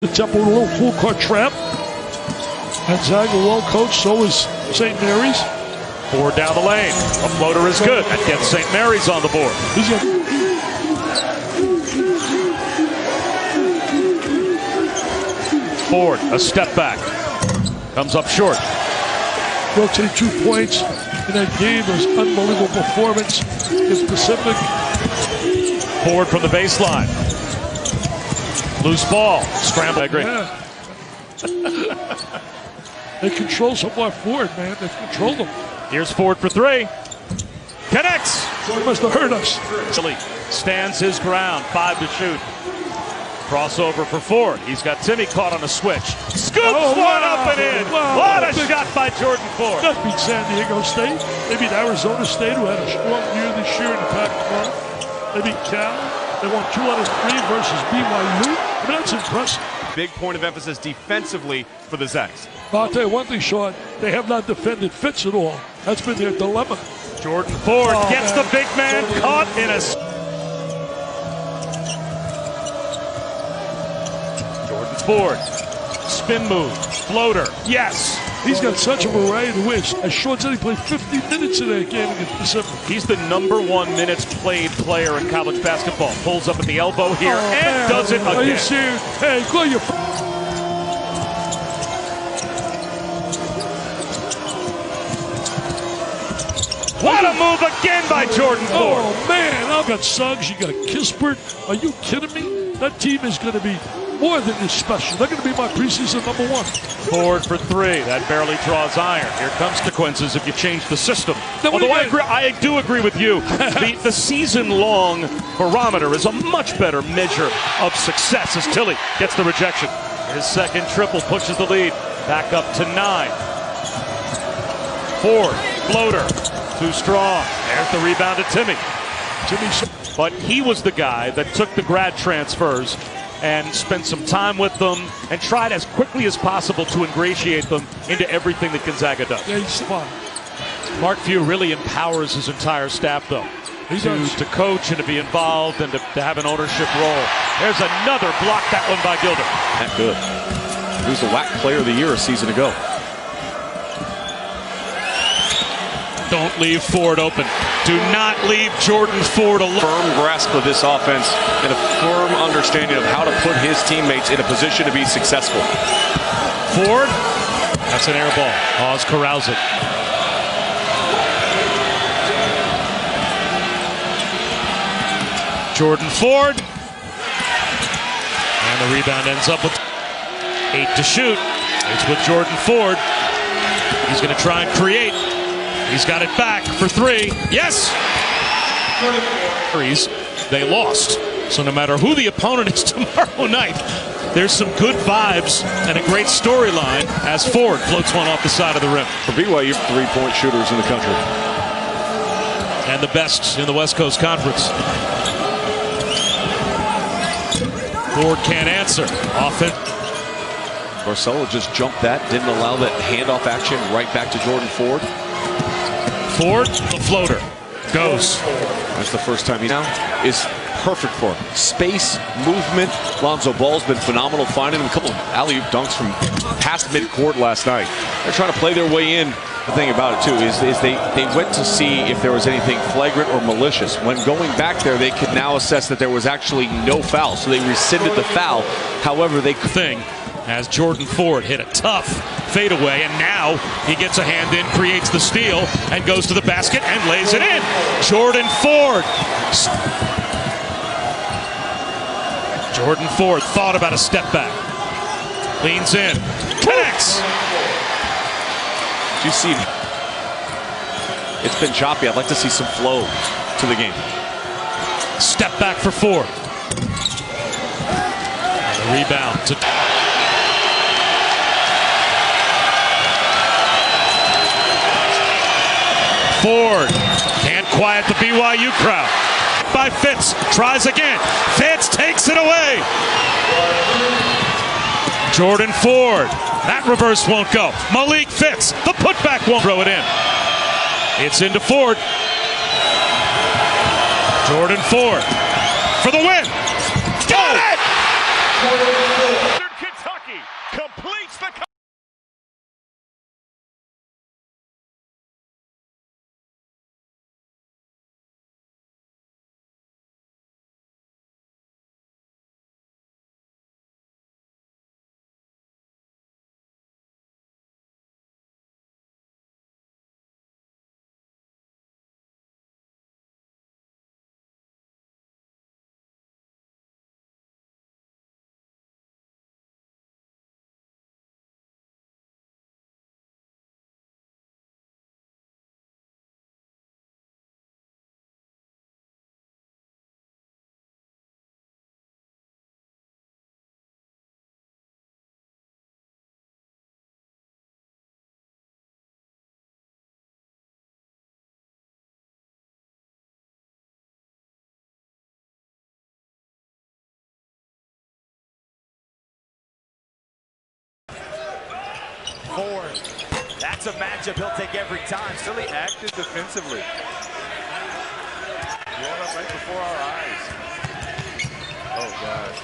Temple with a little full court trap. Gonzaga well coached, so is St. Mary's. Ford down the lane. A floater is good. That gets St. Mary's on the board. Ford, a step back. Comes up short. Broke to the 2 points in that game. It was unbelievable performance against Pacific. Ford from the baseline. Loose ball. Scramble. I agree. Yeah. They control Somewhat Ford, man. They control them. Here's Ford for three. Connects. Ford must have hurt us. Stands his ground. 5 to shoot. Crossover for Ford. He's got Timmy caught on a switch. Scoops one up and in. Wow. What a shot by Jordan Ford. That beat San Diego State. They beat Arizona State, who had a strong year this year in the Pac-12. They beat Cal. They won 2 out of 3 versus BYU. I mean, that's impressive. Big point of emphasis defensively for the Zags. I'll tell you one thing, Sean. They have not defended Fitz at all. That's been their dilemma. Jordan Ford gets the big man caught in a... Jordan Ford, spin move, floater, yes. He's got such a variety of ways. As Sean said, he played 50 minutes in that game against Pacific. He's the #1 minutes played player in college basketball. Pulls up at the elbow here and does it again. Are you serious? Hey, go your... What a move again by Jordan Ford. Oh, man. I've got Suggs. You got Kispert. Are you kidding me? That team is going to be more than this special. They're going to be my preseason #1. Ford for 3. That barely draws iron. Here comes consequences if you change the system. Then Although I do agree with you. the season-long barometer is a much better measure of success as Tilly gets the rejection. His second triple pushes the lead back up to 9. Ford, floater, too strong. There's the rebound to Timmy. But he was the guy that took the grad transfers and spent some time with them and tried as quickly as possible to ingratiate them into everything that Gonzaga does. Yeah, he's fun. Mark Few really empowers his entire staff, though, to coach and to be involved and to have an ownership role. There's another block, that one by Gilder. That good. He was the WAC Player of the Year a season ago. Don't leave Ford open. Do not leave Jordan Ford alone. Firm grasp of this offense and a firm understanding of how to put his teammates in a position to be successful. Ford, that's an air ball. Oz corrals it. Jordan Ford. And the rebound ends up with 8 to shoot. It's with Jordan Ford. He's going to try and create. He's got it back for 3. Yes! They lost. So no matter who the opponent is tomorrow night, there's some good vibes and a great storyline as Ford floats one off the side of the rim. For BYU, 3-point shooters in the country. And the best in the West Coast Conference. Ford can't answer. Offense. Barcelo just jumped that, didn't allow that handoff action right back to Jordan Ford. Ford, the floater, goes. That's the first time he now is perfect for him. Space, movement. Lonzo Ball's been phenomenal finding him. A couple of alley-oop dunks from past midcourt last night. They're trying to play their way in. The thing about it, too, is they went to see if there was anything flagrant or malicious. When going back there, they could now assess that there was actually no foul, so they rescinded the foul. However, they could... As Jordan Ford hit a tough fadeaway, and now he gets a hand in, creates the steal, and goes to the basket and lays it in. Jordan Ford. Jordan Ford thought about a step back. Leans in. Connects. You see, it's been choppy. I'd like to see some flow to the game. Step back for Ford. And the rebound to... Ford can't quiet the BYU crowd. By Fitz, tries again. Fitz takes it away. Jordan Ford, that reverse won't go. Malik Fitz, the putback won't throw it in. It's into Ford. Jordan Ford for the win. Got it! That's a matchup he'll take every time. Really active defensively. Going up right before our eyes. Oh, gosh.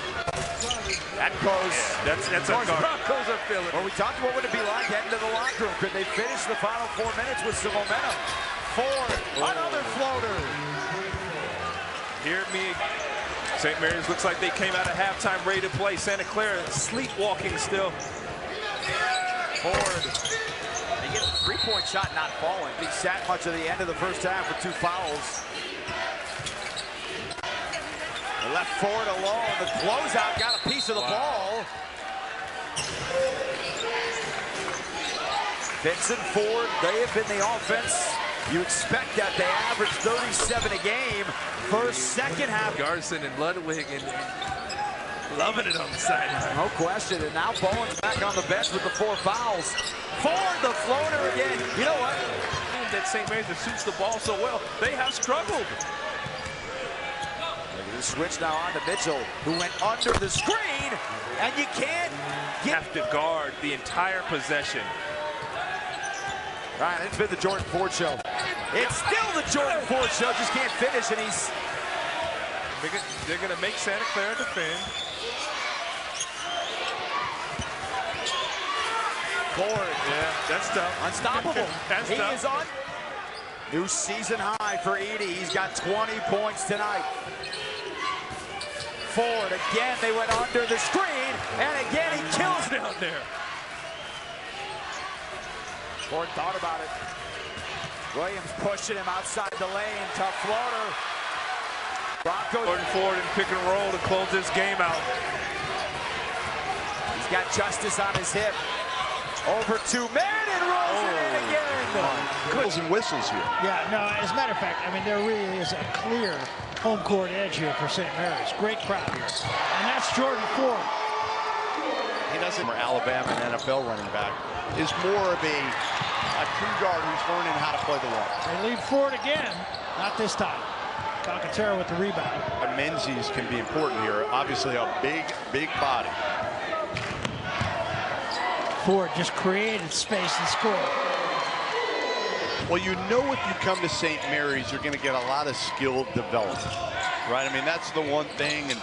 That goes. Yeah, that's a guard. Broncos are feeling. Well, we talked what would it be like heading to the locker room. Could they finish the final 4 minutes with some momentum? Ford, another floater. Hear me. St. Mary's looks like they came out of halftime ready to play. Santa Clara sleepwalking still. Ford. They get a three-point shot not falling. He sat much of the end of the first half with 2 fouls. They left Ford alone. The closeout got a piece of the ball. Vincent Ford, they have been the offense. You expect that. They average 37 a game. First, second half. Garson and Ludwig and loving it on the sideline. No question. And now Bowen's back on the bench with the 4 fouls. Ford, the floater again. You know what? That St. Mary's that shoots the ball so well, they have struggled. Switch now on to Mitchell, who went under the screen, and you can't have to guard the entire possession. All right, it's been the Jordan Ford show. It's still the Jordan Ford show, just can't finish, and he's... They're going to make Santa Clara defend. Ford. Yeah, that's tough. Unstoppable. That's he tough. is on. New season high for Edey. He's got 20 points tonight. Ford, again, they went under the screen, and again, he kills down there. Ford thought about it. Williams pushing him outside the lane. Tough floater. Broncos. Jordan Ford in pick and roll to close this game out. He's got Justice on his hip. Over 2 men and rolls it in again. Whistles and whistles here. Yeah, no, as a matter of fact, I mean, there really is a clear home court edge here for St. Mary's. Great crowd here. And that's Jordan Ford. He doesn't. Alabama and NFL running back is more of a true guard who's learning how to play the law. They leave Ford again. Not this time. Calcaterra with the rebound. Menzies can be important here. Obviously a big body. Ford just created space and scored. Well, you know if you come to St. Mary's, you're going to get a lot of skill development, right? I mean, that's the one thing. And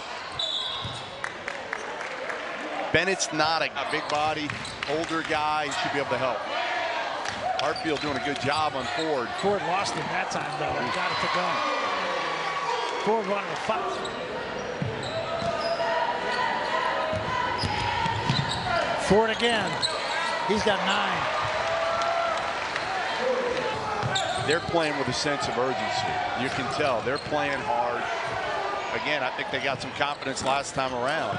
Bennett's not a big body, older guy. He should be able to help. Hartfield doing a good job on Ford. Ford lost him that time, though. He got it to go. Ford wanted to fight. Ford again. He's got 9. They're playing with a sense of urgency. You can tell they're playing hard. Again, I think they got some confidence last time around.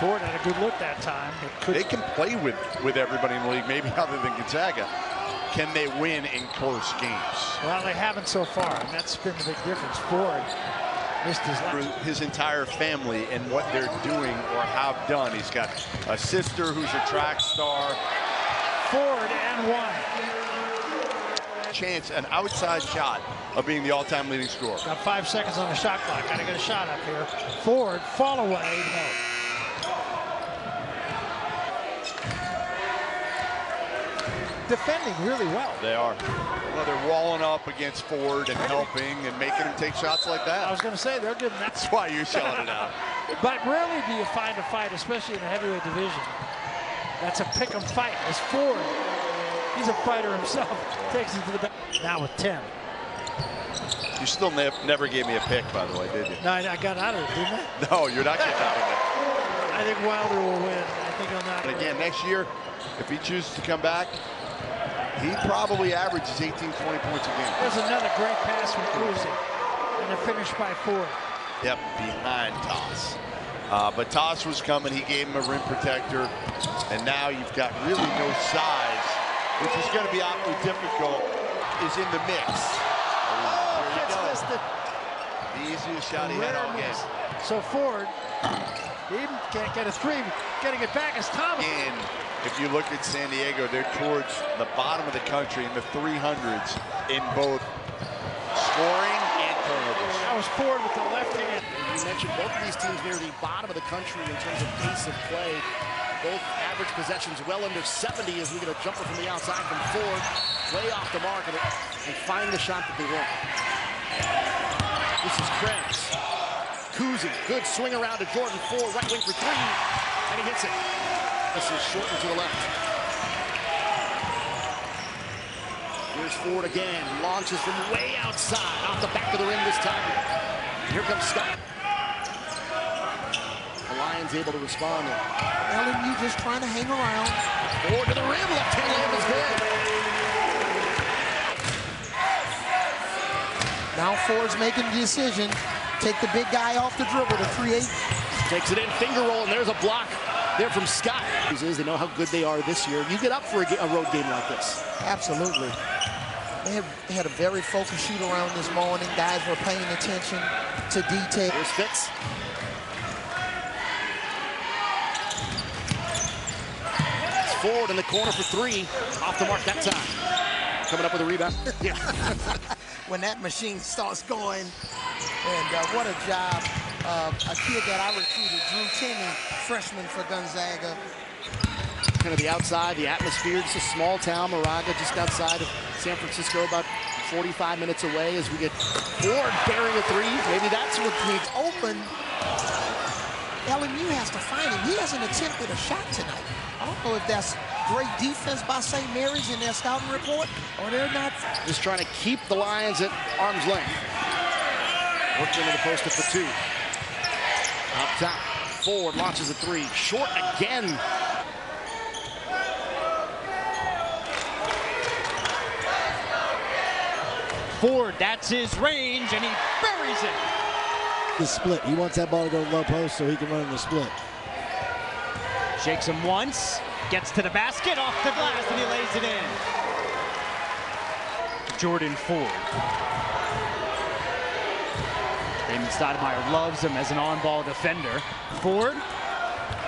Ford had a good look that time. They can play with everybody in the league, maybe other than Gonzaga. Can they win in close games? Well, they haven't so far, and that's been the big difference. Ford missed his last. His entire family and what they're doing or have done. He's got a sister who's a track star. Ford and 1. Chance, an outside shot of being the all-time leading scorer. Got 5 seconds on the shot clock. Got to get a shot up here. Ford, fall away. No. Defending really well. They are. Well, they're walling up against Ford and helping and making him take shots like that. I was going to say, they're giving that. That's why you're shouting it out. But rarely do you find a fight, especially in the heavyweight division. That's a pick 'em fight. As Ford, he's a fighter himself. Takes it to the back. Now with 10. You still never gave me a pick, by the way, did you? No, I got out of it, didn't I? No, you're not getting out of it. I think Wilder will win. I think he'll not. And again, next year, if he chooses to come back, he probably averages 18, 20 points a game. There's another great pass from Cousy. And a finish by Ford. Yep, behind Toss. But Toss was coming. He gave him a rim protector. And now you've got really no size, which is going to be awfully difficult, is in the mix. Oh, that's missed it. The easiest shot he had all game. So Ford, he can't get a 3. Getting it back is Thomas. And if you look at San Diego, they're towards the bottom of the country in the 300s in both scoring and turnovers. That was Ford with the left hand. You mentioned both of these teams near the bottom of the country in terms of pace of play. Both average possessions well under 70 as we get a jumper from the outside from Ford. Way off the mark and find the shot that they want. This is Krebs. Kuzi, good swing around to Jordan Ford, right wing for three, and he hits it. This is shortened to the left. Here's Ford again, launches from way outside, off the back of the rim this time. Here comes Scott. The Lions able to respond. LMU just trying to hang around. Ford to the rim, left hand layup is good. Now Ford's making the decision. Take the big guy off the dribble to create. Takes it in, finger roll, and there's a block there from Scott. They know how good they are this year. You get up for a road game like this. Absolutely. They had a very focused shoot around this morning. Guys were paying attention to detail. Here's Fitz. It's Ford in the corner for three. Off the mark that time. Coming up with a rebound. Yeah. When that machine starts going, and what a job. A kid that I recruited, Drew Timme, freshman for Gonzaga. Kind of the outside, the atmosphere. It's a small town, Moraga, just outside of San Francisco, about 45 minutes away as we get Ford burying a three. Maybe that's what needs open. LMU has to find him. He hasn't attempted a shot tonight. I don't know if that's great defense by St. Mary's in their scouting report, or they're not. Just trying to keep the Lions at arm's length. Worked into the post up for two. Up top, Ford launches a three. Short again. Ford, that's his range, and he buries it. The split. He wants that ball to go low post so he can run in the split. Shakes him once, gets to the basket, off the glass, and he lays it in. Jordan Ford. Damon Stoudemire loves him as an on-ball defender. Ford,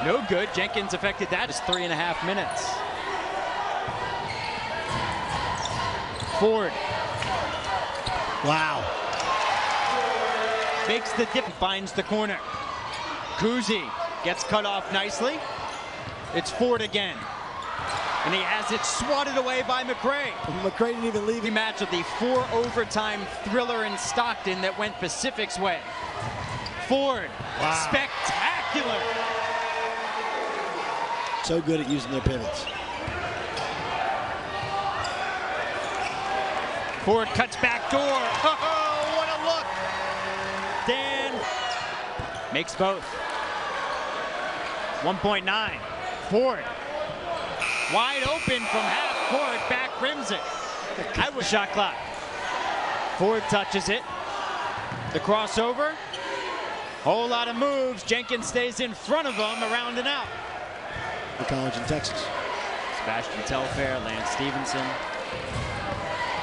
no good. Jenkins affected that. It's 3.5 minutes. Ford. Wow. Makes the dip, finds the corner. Kuzi gets cut off nicely. It's Ford again. And he has it swatted away by McCray. McCray didn't even leave. Rematch of the 4 overtime thriller in Stockton that went Pacific's way. Ford, wow. Spectacular. So good at using their pivots. Ford cuts back door. Oh, what a look. Dan makes both. 1.9. Ford. Wide open from half court, back rims it. I was shot clock. Ford touches it. The crossover. Whole lot of moves. Jenkins stays in front of him, around and out. The college in Texas. Sebastian Telfair, Lance Stevenson,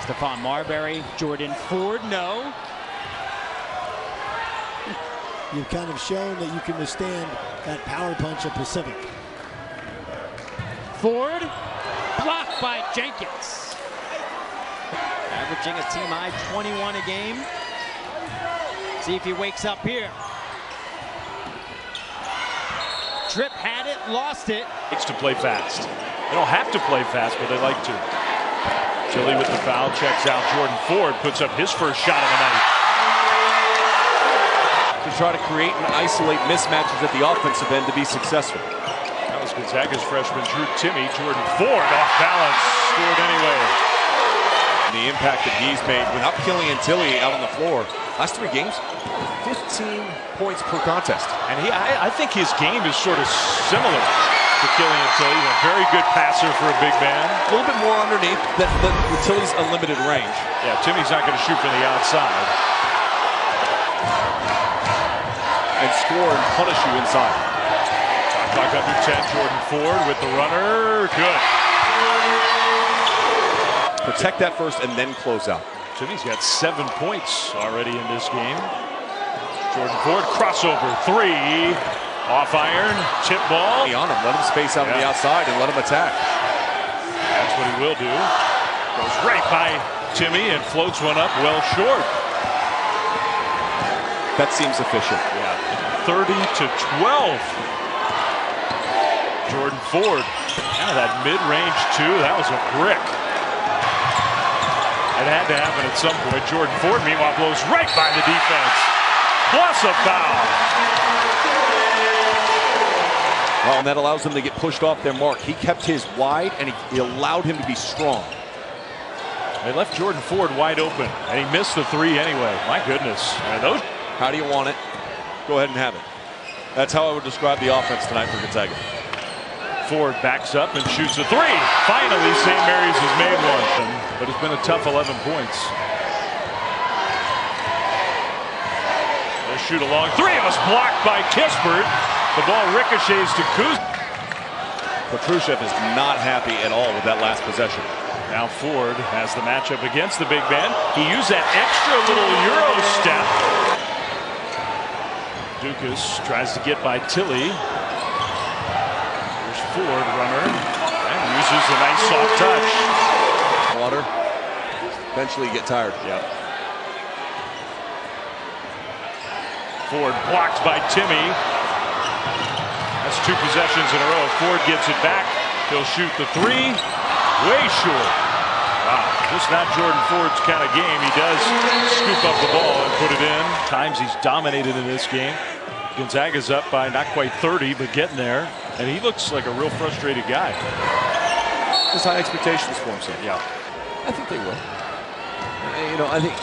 Stephon Marbury, Jordan Ford, no. You've kind of shown that you can withstand that power punch of Pacific. Ford, blocked by Jenkins. Averaging a team high 21 a game. See if he wakes up here. Tripp had it, lost it. Likes to play fast. They don't have to play fast, but they like to. Tilly with the foul, checks out Jordan Ford, puts up his first shot of the night. To try to create and isolate mismatches at the offensive end to be successful. That was Gonzaga's freshman Drew Timme. Jordan Ford off balance, scored anyway. And the impact that he's made without Killian Tilly out on the floor. Last 3 games, 15 points per contest. And I think his game is sort of similar to Killian Tilly. He's a very good passer for a big man. A little bit more underneath than Tilly's unlimited range. Yeah, Timmy's not going to shoot from the outside. And score and punish you inside. Shot clock under 10, Jordan Ford with the runner, good. Protect that first and then close out. Timmy's got 7 points already in this game. Jordan Ford, crossover 3, off iron, tip ball. On him, let him space out on the outside and let him attack. That's what he will do. Goes right by Timme and floats one up well short. That seems efficient. Yeah, 30-12. Jordan Ford. Now that mid-range two, that was a brick. It had to happen at some point. Jordan Ford, meanwhile, blows right by the defense. Plus a foul. Well, and that allows them to get pushed off their mark. He kept his wide, and he allowed him to be strong. They left Jordan Ford wide open, and he missed the three anyway. My goodness. How do you want it? Go ahead and have it. That's how I would describe the offense tonight for Gonzaga. Ford backs up and shoots a three. Finally, St. Mary's has made one, but it's been a tough 11 points. They'll shoot a long three. It was blocked by Kispert. The ball ricochets to Kuz. Petrusev is not happy at all with that last possession. Now Ford has the matchup against the big man. He used that extra little Euro step. Dukas tries to get by Tilly. Here's Ford, runner, and uses a nice soft touch. Water. Eventually you get tired. Yep. Ford blocked by Timmy. That's two possessions in a row. Ford gets it back. He'll shoot the three. Way short. Wow, just not Jordan Ford's kind of game. He does scoop up the ball and put it in. Times he's dominated in this game. Gonzaga's up by not quite 30, but getting there. And he looks like a real frustrated guy. There's high expectations for him, so yeah. I think they will. You know, I think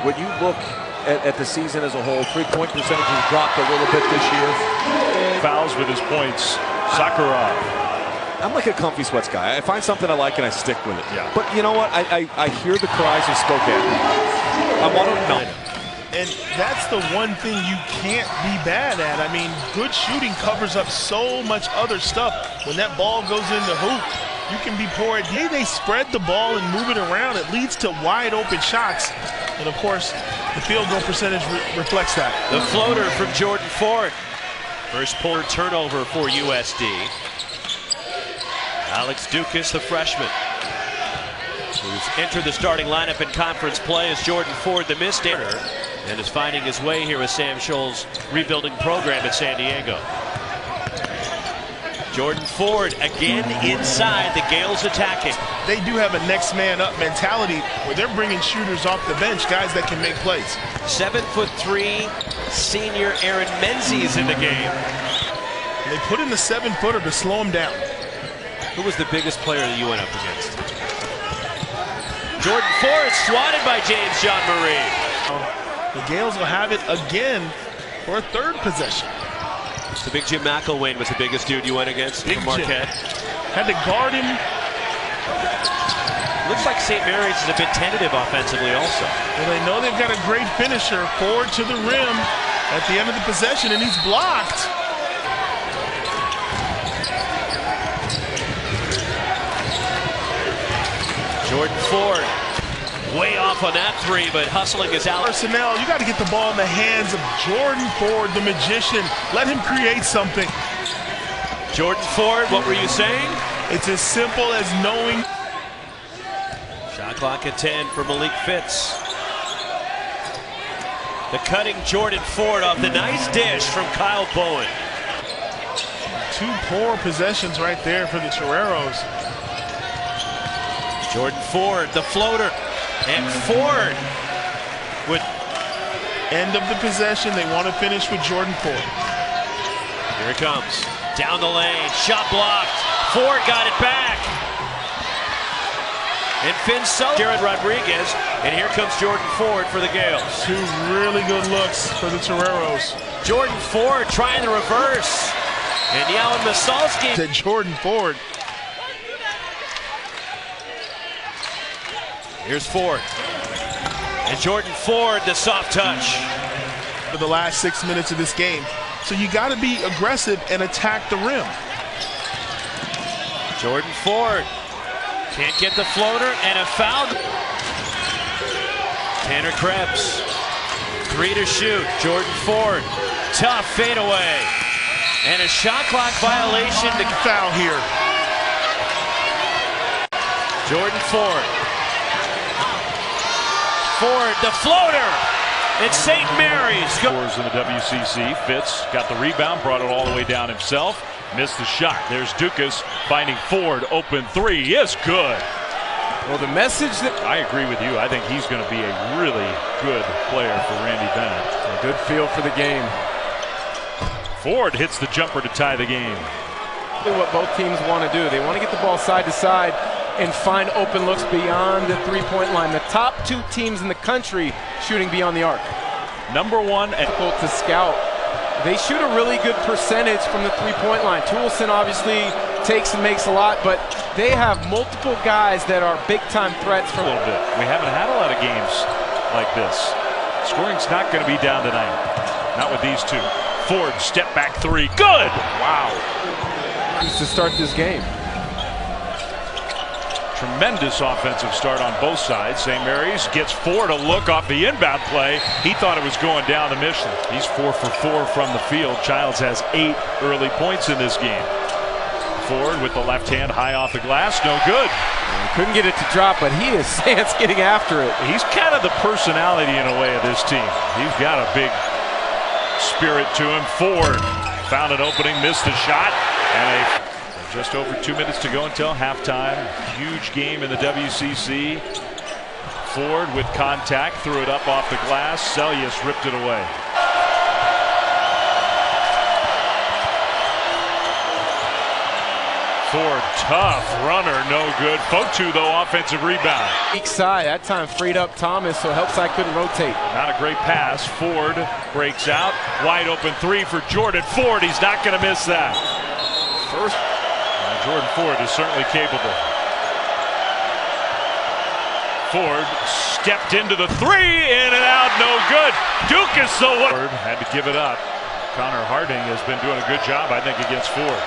when you look at the season as a whole, three-point percentage has dropped a little bit this year. Fouls with his points. Sakharov. I'm like a comfy sweats guy. I find something I like and I stick with it. Yeah. But you know what? I hear the cries of Spokane. I want to know. And that's the one thing you can't be bad at. I mean, good shooting covers up so much other stuff. When that ball goes in the hoop, you can be poor at they spread the ball and move it around. It leads to wide open shots. And of course, the field goal percentage reflects that. The floater from Jordan Ford. First puller turnover for USD. Alex Dukas, the freshman, who's entered the starting lineup in conference play as Jordan Ford, the mid-starter, and is finding his way here with Sam Scholl's rebuilding program at San Diego. Jordan Ford again inside, the Gales attacking. They do have a next man up mentality where they're bringing shooters off the bench, guys that can make plays. 7'3" senior Aaron Menzies in the game. And they put in the 7-footer to slow him down. Who was the biggest player that you went up against? Jordan Ford swatted by James Jean-Marie. The Gales will have it again for a third possession. The big Jim McElwain was the biggest dude you went against from Marquette. Had to guard him. Looks like St. Mary's is a bit tentative offensively also. Well, they know they've got a great finisher. Ford to the rim at the end of the possession, and he's blocked. Jordan Ford way off on that three, but hustling is out. Personnel, you got to get the ball in the hands of Jordan Ford, the magician. Let him create something. Jordan Ford, what were you saying? It's as simple as knowing. Shot clock at 10 for Malik Fitz. The cutting Jordan Ford off the nice dish from Kyle Bowen. Two poor possessions right there for the Toreros. Jordan Ford, the floater, and Ford with end of the possession. They want to finish with Jordan Ford. Here it comes, down the lane, shot blocked. Ford got it back, and Finn Sullivan, Jared Rodriguez, and here comes Jordan Ford for the Gales. Two really good looks for the Toreros. Jordan Ford trying the reverse, and Yalan Masalski. To Jordan Ford. Here's Ford. And Jordan Ford, the soft touch. For the last 6 minutes of this game. So you got to be aggressive and attack the rim. Jordan Ford can't get the floater, and a foul. Tanner Krebs, 3 to shoot. Jordan Ford, tough fadeaway. And a shot clock violation. To foul here. Jordan Ford. Ford, the floater. It's St. Mary's. Scores in the WCC. Fitz got the rebound, brought it all the way down himself. Missed the shot. There's Dukas finding Ford. Open three is good. Well, the message that I agree with you. I think he's going to be a really good player for Randy Bennett. A good feel for the game. Ford hits the jumper to tie the game. What both teams want to do. They want to get the ball side to side and find open looks beyond the three-point line. The top two teams in the country shooting beyond the arc. Number one and to scout. They shoot a really good percentage from the three-point line. Toolson obviously takes and makes a lot, but they have multiple guys that are big-time threats from a little bit. We haven't had a lot of games like this. Scoring's not going to be down tonight. Not with these two. Ford step back three. Good. Wow. To start this game. Tremendous offensive start on both sides. St. Mary's gets Ford a look off the inbound play. He thought it was going down the mission. He's 4 for 4 from the field. Childs has 8 early points in this game. Ford with the left hand high off the glass. No good. Couldn't get it to drop, but he is getting after it. He's kind of the personality in a way of this team. He's got a big spirit to him. Ford found an opening, missed the shot, and just over 2 minutes to go until halftime. Huge game in the WCC. Ford with contact, threw it up off the glass. Sellius ripped it away. Ford, tough runner, no good. Fotu, though, offensive rebound. Weak side, that time freed up Thomas, so help side couldn't rotate. Not a great pass. Ford breaks out. Wide open three for Jordan Ford. He's not going to miss that. First, Jordan Ford is certainly capable. Ford stepped into the three, in and out, no good. Dukas, so what? Ford had to give it up. Connor Harding has been doing a good job, I think, against Ford.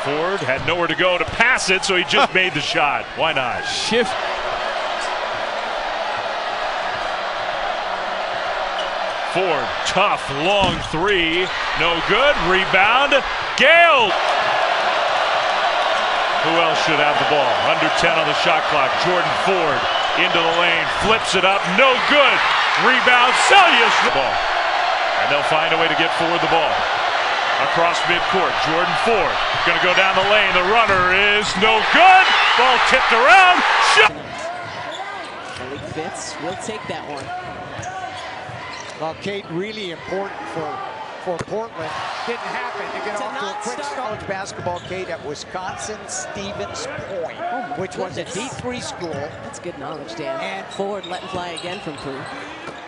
Ford had nowhere to go to pass it, so he just made the shot. Why not? Shift. Ford, tough, long three. No good. Rebound. Gale. Who else should have the ball? Under 10 on the shot clock. Jordan Ford into the lane. Flips it up. No good. Rebound. Sellius. Ball. And they'll find a way to get Ford the ball. Across midcourt, Jordan Ford going to go down the lane. The runner is no good. Ball tipped around. Malik Fitz will take that one. Well, Kate, really important for Portland. Didn't happen to get off to a quick college basketball, Kate, at Wisconsin Stevens Point, which was a D3 school. That's good knowledge, Dan. And Ford letting fly again from 3.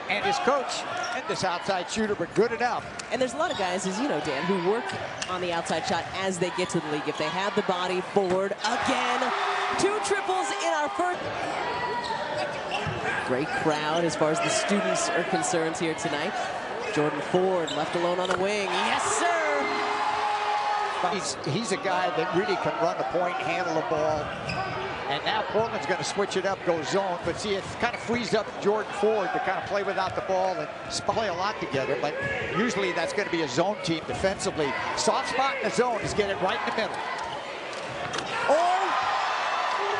And his coach, this outside shooter, but good enough. And there's a lot of guys, as you know, Dan, who work on the outside shot as they get to the league. If they have the body, Ford again. 2 triples in our first. Great crowd as far as the students are concerned here tonight. Jordan Ford left alone on the wing. Yes, sir. He's a guy that really can run the point, handle the ball. And now Portland's going to switch it up, go zone. But see, it kind of frees up Jordan Ford to kind of play without the ball and play a lot together. But usually that's going to be a zone team defensively. Soft spot in the zone is get it right in the middle. Or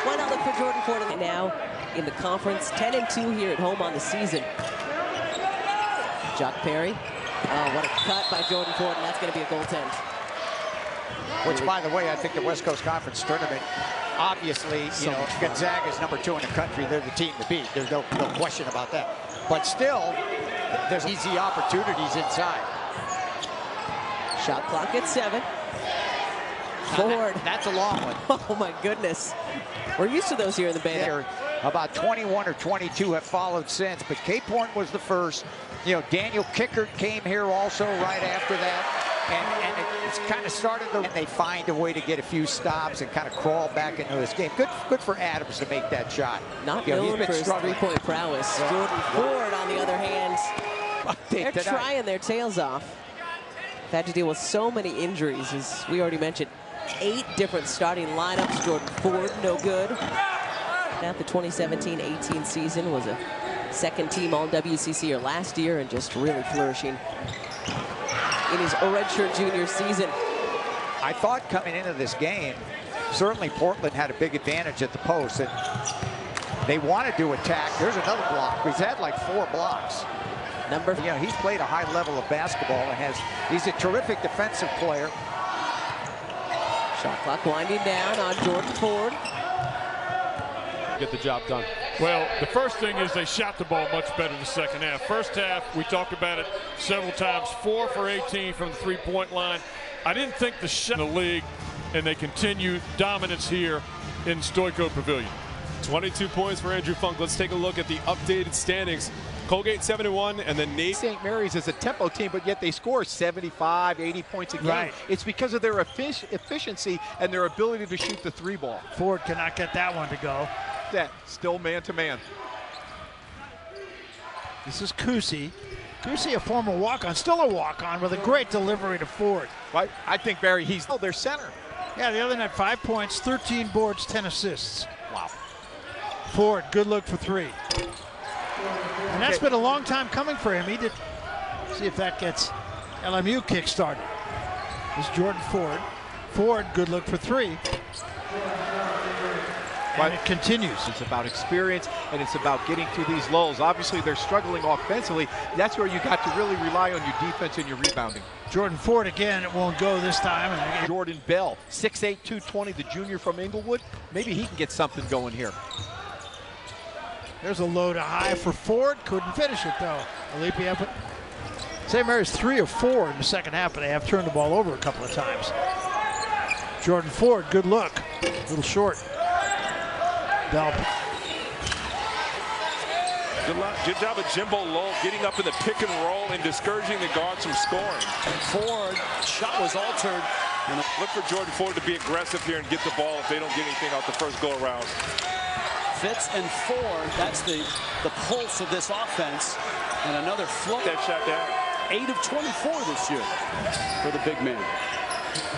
why not look for Jordan Ford now in the conference? 10-2 here at home on the season. Jock Perry. Oh, what a cut by Jordan Ford, and that's going to be a goaltend. Which, by the way, I think the West Coast Conference tournament, obviously, you know, Gonzaga's number 2 in the country. They're the team to beat. There's no question about that. But still, there's easy opportunities inside. Shot clock at 7. Ford. That's a long one. Oh, my goodness. We're used to those here in the Bay. About 21 or 22 have followed since, but Cape Point was the first. You know, Daniel Kickert came here also right after that. And it's kind of started and they find a way to get a few stops and kind of crawl back into this game. Good for Adams to make that shot. Not known for his three-point prowess. Jordan Ford, on the other hand, they're trying their tails off. They've had to deal with so many injuries, as we already mentioned. 8 different starting lineups. Jordan Ford, no good. Now the 2017-18 season was a second-team All-WCCer last year and just really flourishing in his redshirt junior season. I thought coming into this game, certainly Portland had a big advantage at the post, and they wanted to attack. There's another block. He's had like 4 blocks. You know, he's played a high level of basketball and he's a terrific defensive player. Shot clock winding down on Jordan Ford. Get the job done. Well, the first thing is they shot the ball much better in the second half. First half, we talked about it several times, 4 for 18 from the three-point line. I didn't think the shot in the league, and they continue dominance here in Stoico Pavilion. 22 points for Andrew Funk. Let's take a look at the updated standings. Colgate 71, and then Nate. St. Mary's is a tempo team, but yet they score 75, 80 points a game. Right. It's because of their efficiency and their ability to shoot the three ball. Ford cannot get that one to go. That still man to man. This is Kusi. Kusi, a former walk-on, still a walk-on with a great delivery to Ford. Right. I think, Barry, he's their center. Yeah, the other night, 5 points, 13 boards, 10 assists. Wow. Ford, good look for 3. And that's been a long time coming for him. He did. See if that gets LMU kick-started. This is Jordan Ford. Ford, good look for 3. And it continues. It's about experience, and it's about getting through these lulls. Obviously, they're struggling offensively. That's where you got to really rely on your defense and your rebounding. Jordan Ford again, it won't go this time. Jordan Bell, 6'8", 220, the junior from Inglewood. Maybe he can get something going here. There's a low to high for Ford. Couldn't finish it, though. Alipia. St. Mary's 3 of 4 in the second half, but they have turned the ball over a couple of times. Jordan Ford, good look. A little short. Bell. Good job of Jimbo Lowell getting up in the pick and roll and discouraging the guards from scoring. Ford, shot was altered. And look for Jordan Ford to be aggressive here and get the ball if they don't get anything out the first go around. Fitz and Ford, that's the pulse of this offense. And another float. That shot down. 8 of 24 this year for the big man.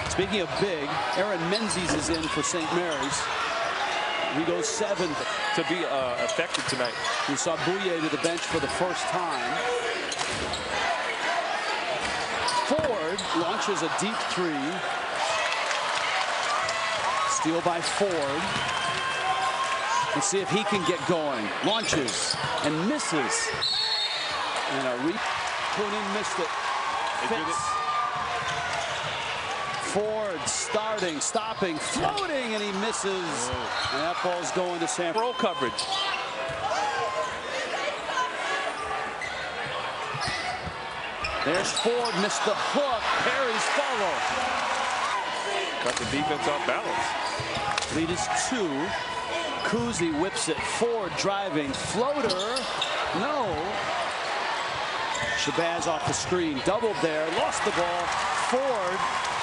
Speaking of big, Aaron Menzies is in for St. Mary's. He goes 7 to be effective tonight. We saw Bouye to the bench for the first time. Ford launches a deep 3. Steal by Ford. Let's see if he can get going. Launches and misses. And a Kunin missed it. Fitz. Ford starting, stopping, floating, and he misses. And that ball's going to San Roll coverage. There's Ford, missed the hook. Perry's follow. Got the defense off balance. Lead is 2. Kuzi whips it. Ford driving. Floater. No. Shabazz off the screen. Doubled there. Lost the ball. Ford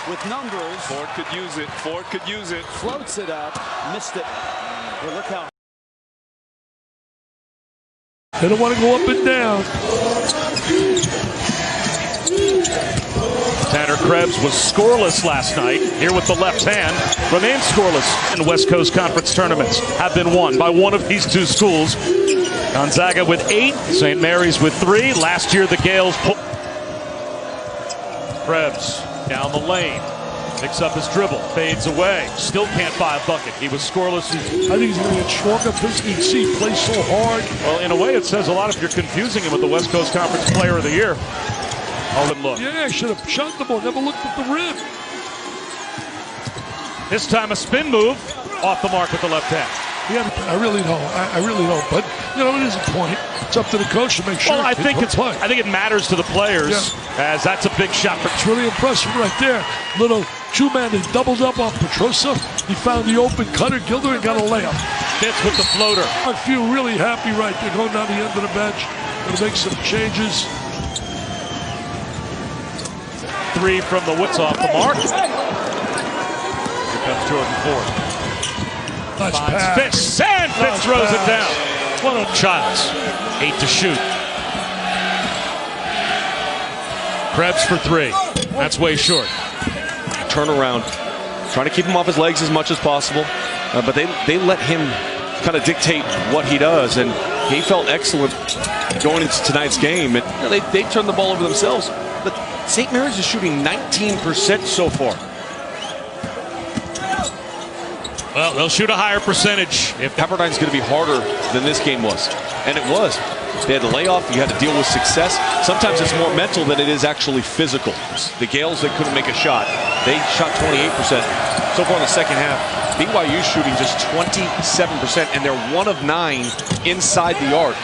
with numbers. Ford could use it. Ford could use it. Floats it up. Missed it. But look how. They don't want to go up and down. Tanner Krebs was scoreless last night. Here with the left hand, remains scoreless in West Coast Conference tournaments. Have been won by one of these two schools. Gonzaga with 8, St. Mary's with 3. Last year the Gales pulled. Krebs down the lane, picks up his dribble, fades away, still can't buy a bucket. He was scoreless. I think he's going to get stronger physically. You see, he plays so hard. Well, in a way, it says a lot if you're confusing him with the West Coast Conference Player of the Year. Oh, and look. Yeah, should have shot the ball, never looked at the rim. This time a spin move, off the mark with the left hand. Yeah, I really don't. I really don't. But you know, it is a point. It's up to the coach to make sure. Well, I think it matters to the players, as that's a big shot for. It's really impressive right there. Little two-man, he doubled up on Petrosa. He found the open cutter. Gilder and got a layup. Fitz with the floater. I feel really happy right there, going down the end of the bench. Going to make some changes. 3 from the Woods off the mark. Here comes Jordan Ford. Nice Finds pass. Fitz, and Fitz Nice throws it pass. down. What a Childs, 8 to shoot. Krebs for 3. That's way short. Turnaround, trying to keep him off his legs as much as possible, but they let him kind of dictate what he does, and he felt excellent going into tonight's game. And they turned the ball over themselves, but St. Mary's is shooting 19% so far. Well, they'll shoot a higher percentage. If Pepperdine's going to be harder than this game was, and it was. They had to lay off. You had to deal with success. Sometimes it's more mental than it is actually physical. The Gales, they couldn't make a shot. They shot 28% so far in the second half. BYU shooting just 27%, and they're 1 of 9 inside the arc.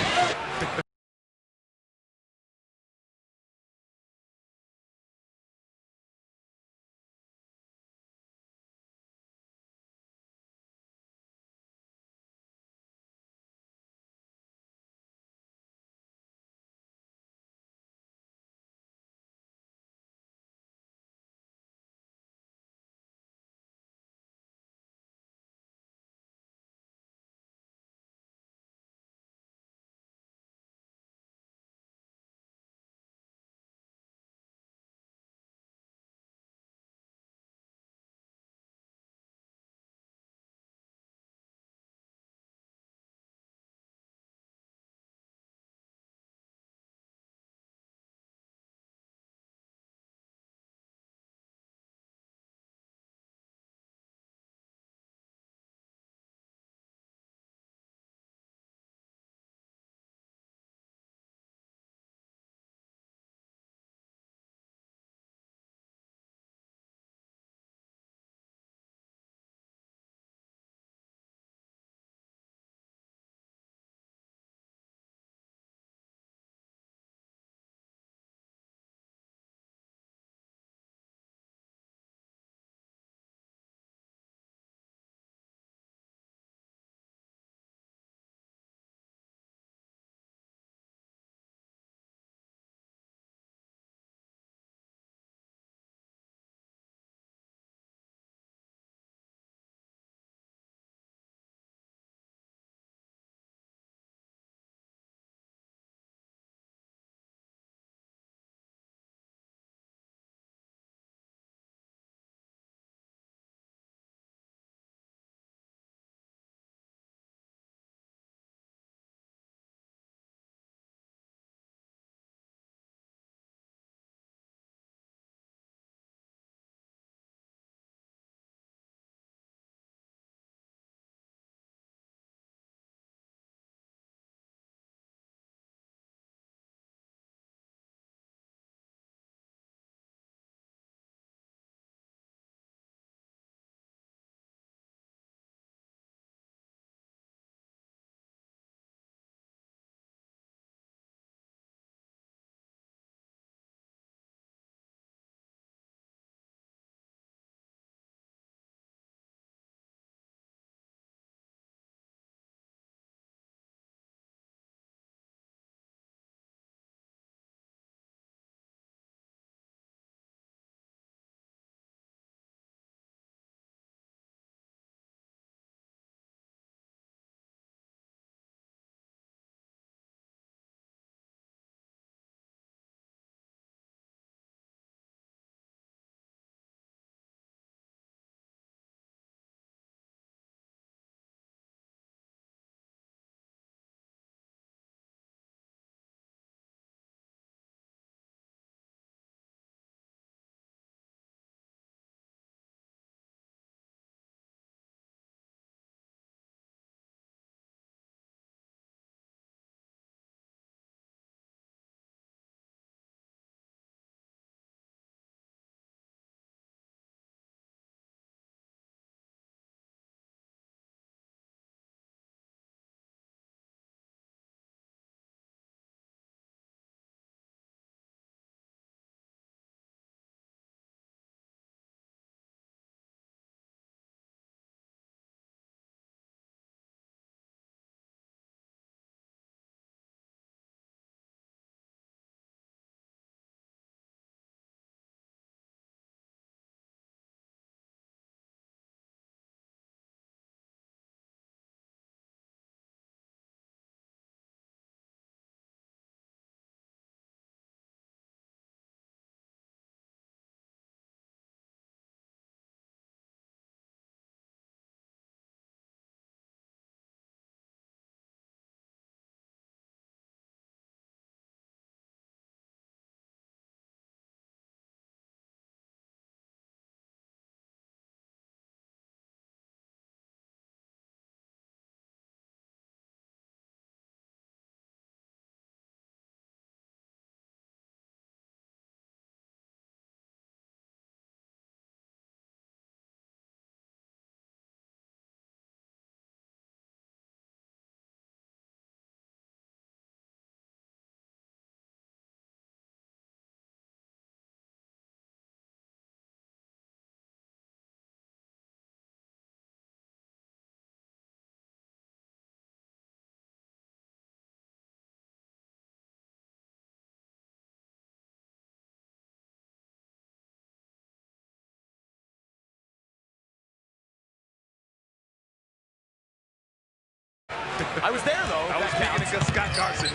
I was there, though. I was speaking against Scott Garson.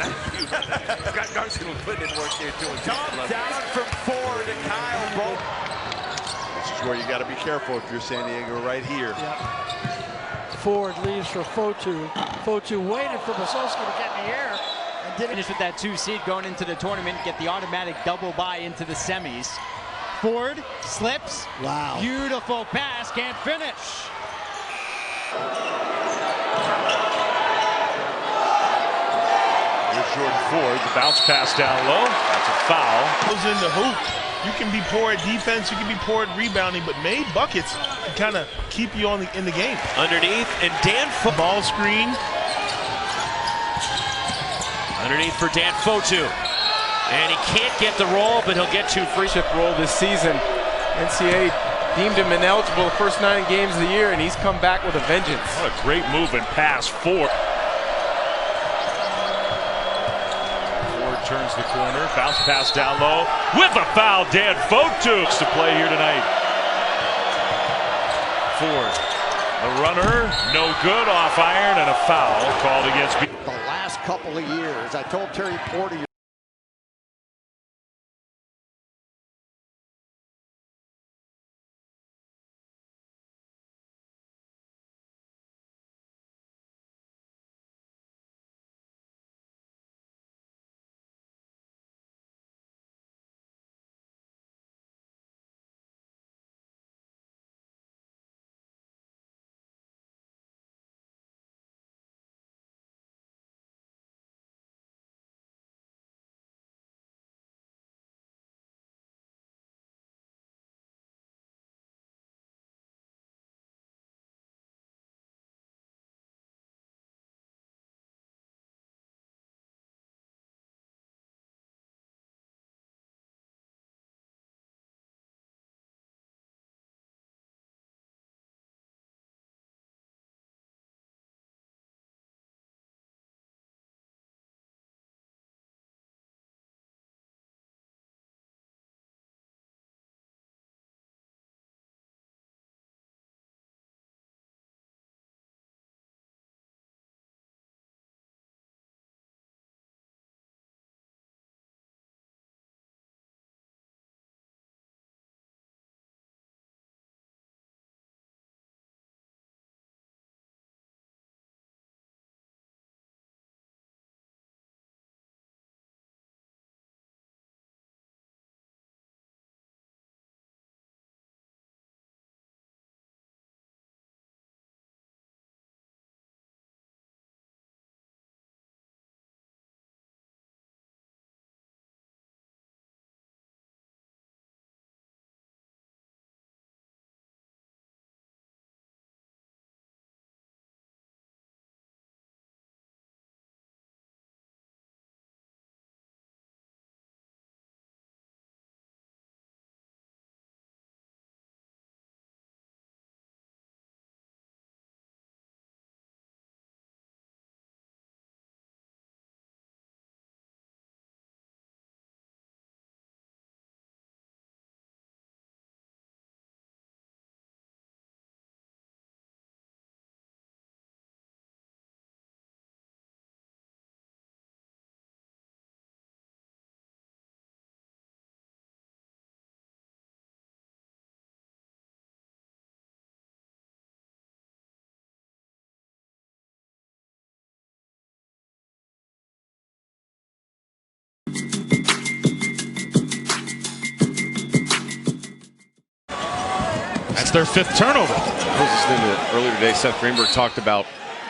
Scott Garson was putting in work here, too. Tom down from Ford and Kyle Bolt. This is where you got to be careful if you're San Diego right here. Ford leaves for Fotu. Fotu waited for Bosowski to get in the air and did Finish with that 2 seed going into the tournament, get the automatic double bye into the semis. Ford slips. Wow. Beautiful pass, can't finish. Here's Jordan Ford, the bounce pass down low. That's a foul. Goes in the hoop. You can be poor at defense, you can be poor at rebounding, but made buckets can kind of keep you in the game. Underneath, and Dan ball screen. Underneath for Dan Fotu. And he can't get the roll, but he'll get 2 free roll this season. NCAA deemed him ineligible the first 9 games of the year, and he's come back with a vengeance. What a great move and pass. Ford turns the corner, bounce pass down low with a foul. Dan Fotu to play here tonight. Ford, a runner, no good, off iron, and a foul called against. The last couple of years, I told Terry Porter. That's their 5th turnover. I was listening to earlier today, Seth Greenberg talked about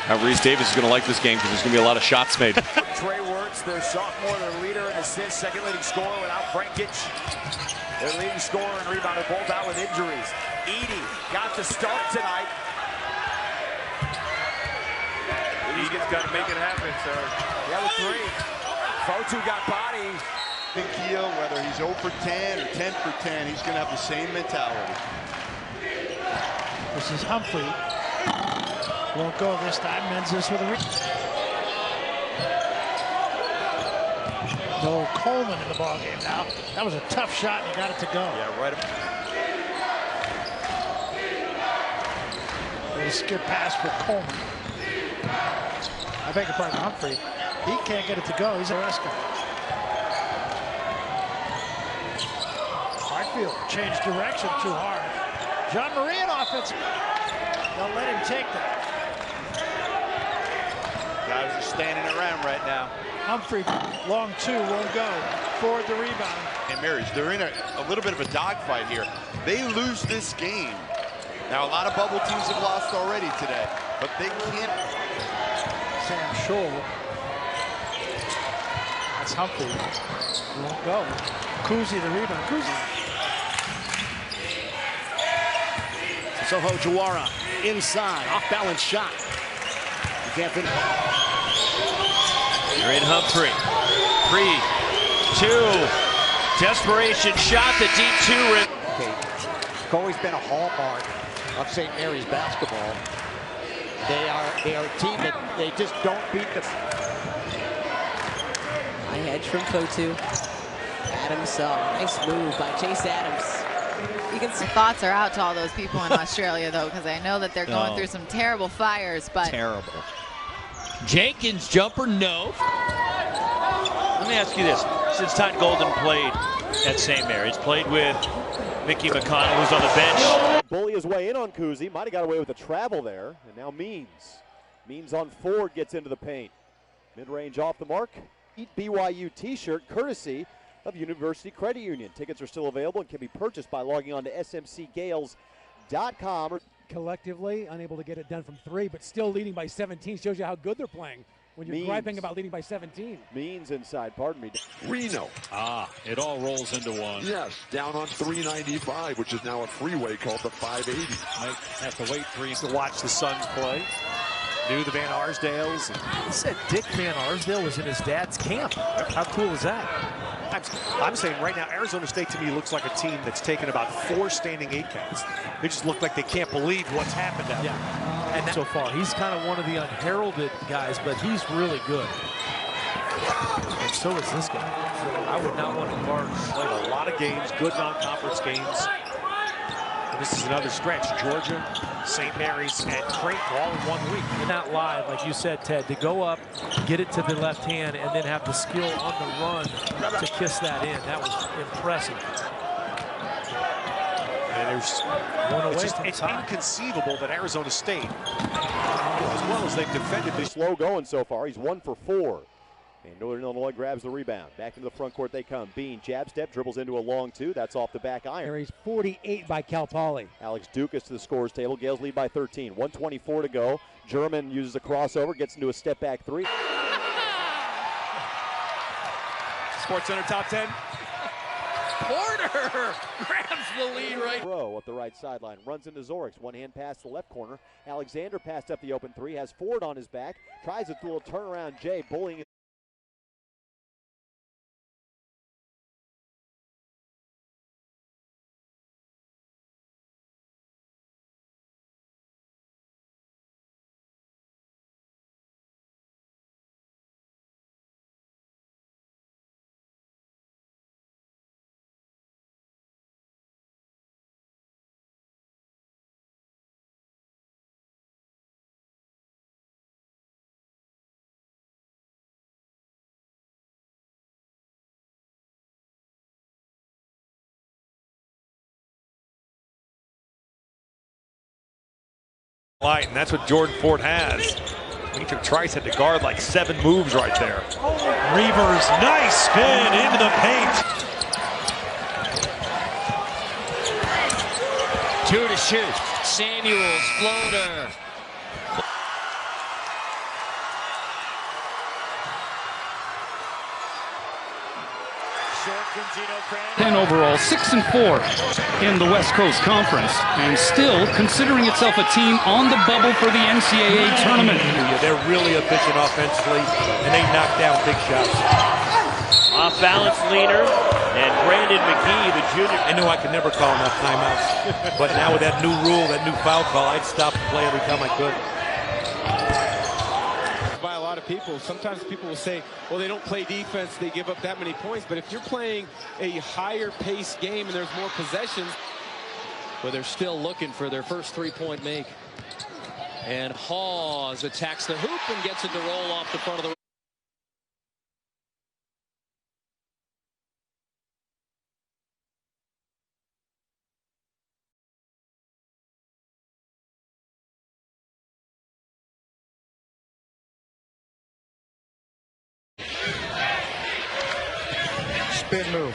how Reese Davis is going to like this game because there's going to be a lot of shots made. Trey Wirtz, their sophomore, their leader in assists, second leading scorer without Frankic. Their leading scorer and rebounder both out with injuries. Edey got the start tonight. Egan's got to make it happen, sir. Yeah, with 3. Fotu got body. I think whether he's 0 for 10 or 10 for 10, he's going to have the same mentality. This is Humphrey. Won't go this time. Menzies with a no Coleman in the ballgame now. That was a tough shot and he got it to go. Yeah, right. A skip pass for Coleman. I beg your pardon, Humphrey. He can't get it to go. He's arrested. Hartfield changed direction too hard. John Marie on offense. They'll let him take that. Guys are standing around right now. Humphrey, long two, won't go. Ford the rebound. And Marys, they're in a little bit of a dogfight here. They lose this game. Now, a lot of bubble teams have lost already today, but they can't. Sam Scholl. That's Humphrey. He won't go. Kuzi the rebound. Kuzi. Soho Jawara inside, off-balance shot. You can't finish. You're in Humphrey. 3, 2. Desperation shot, the deep two. Okay. It's always been a hallmark of St. Mary's basketball. They are a team that they just don't beat the. High hedge from Fotu. Adams saw. Nice move by Chase Adams. You can see thoughts are out to all those people in Australia, though, because I know that they're going through some terrible fires. But terrible. Jenkins jumper, no. Let me ask you this: since Todd Golden played at St. Mary's, played with Mickey McConnell, who's on the bench. Bully his way in on Kuzi. Might have got away with a travel there. And now Means on Ford gets into the paint. Mid-range off the mark. Eat BYU t-shirt courtesy of University Credit Union. Tickets are still available and can be purchased by logging on to smcgales.com. Collectively, unable to get it done from 3, but still leading by 17. Shows you how good they're playing when you're griping about leading by 17. Means inside, pardon me. Reno. It all rolls into one. Yes, down on 395, which is now a freeway called the 580. Might have to wait 3 to watch the Suns play. Knew the Van Arsdales. He said Dick Van Arsdale was in his dad's camp. How cool is that? I'm saying right now, Arizona State to me looks like a team that's taken about 4 standing 8 counts. They just look like they can't believe what's happened out there. And so far, he's kind of one of the unheralded guys, but he's really good. And so is this guy. I would not want to guard. Played a lot of games, good non-conference games. And this is another stretch. Georgia, St. Mary's, and Creighton all in 1 week. And not live, like you said, Ted, to go up, get it to the left hand, and then have the skill on the run to kiss that in. That was impressive. And there's one away. It's inconceivable that Arizona State, as well as they've defended this. Slow going so far. He's 1 for 4. And Northern Illinois grabs the rebound. Back into the front court they come. Bean, jab step, dribbles into a long 2. That's off the back iron. He's 48 by Cal Poly. Alex Dukas to the scorers table. Gales lead by 13. 1:24 to go. German uses a crossover, gets into a step back 3. SportsCenter top 10. Porter grabs the lead right. Rowe up the right sideline. Runs into Zorix. One hand pass to the left corner. Alexander passed up the open 3. Has Ford on his back. Tries a little turnaround. Jay bullying. Light, and that's what Jordan Ford has. He took Trice to guard like 7 moves right there. Reavers, nice spin into the paint. 2 to shoot. Samuels, floater. And overall, 6-4 in the West Coast Conference, and still considering itself a team on the bubble for the NCAA tournament. They're really efficient offensively, and they knock down big shots. Off balance leaner, and Brandon McGee, the junior. I knew I could never call enough timeouts, but now with that new rule, that new foul call, I'd stop the play every time I could. By a lot of people, sometimes people will say, well, they don't play defense, they give up that many points. But if you're playing a higher pace game and there's more possessions, but they're still looking for their first three-point make. And Hawes attacks the hoop and gets it to roll off the front of the Spin move.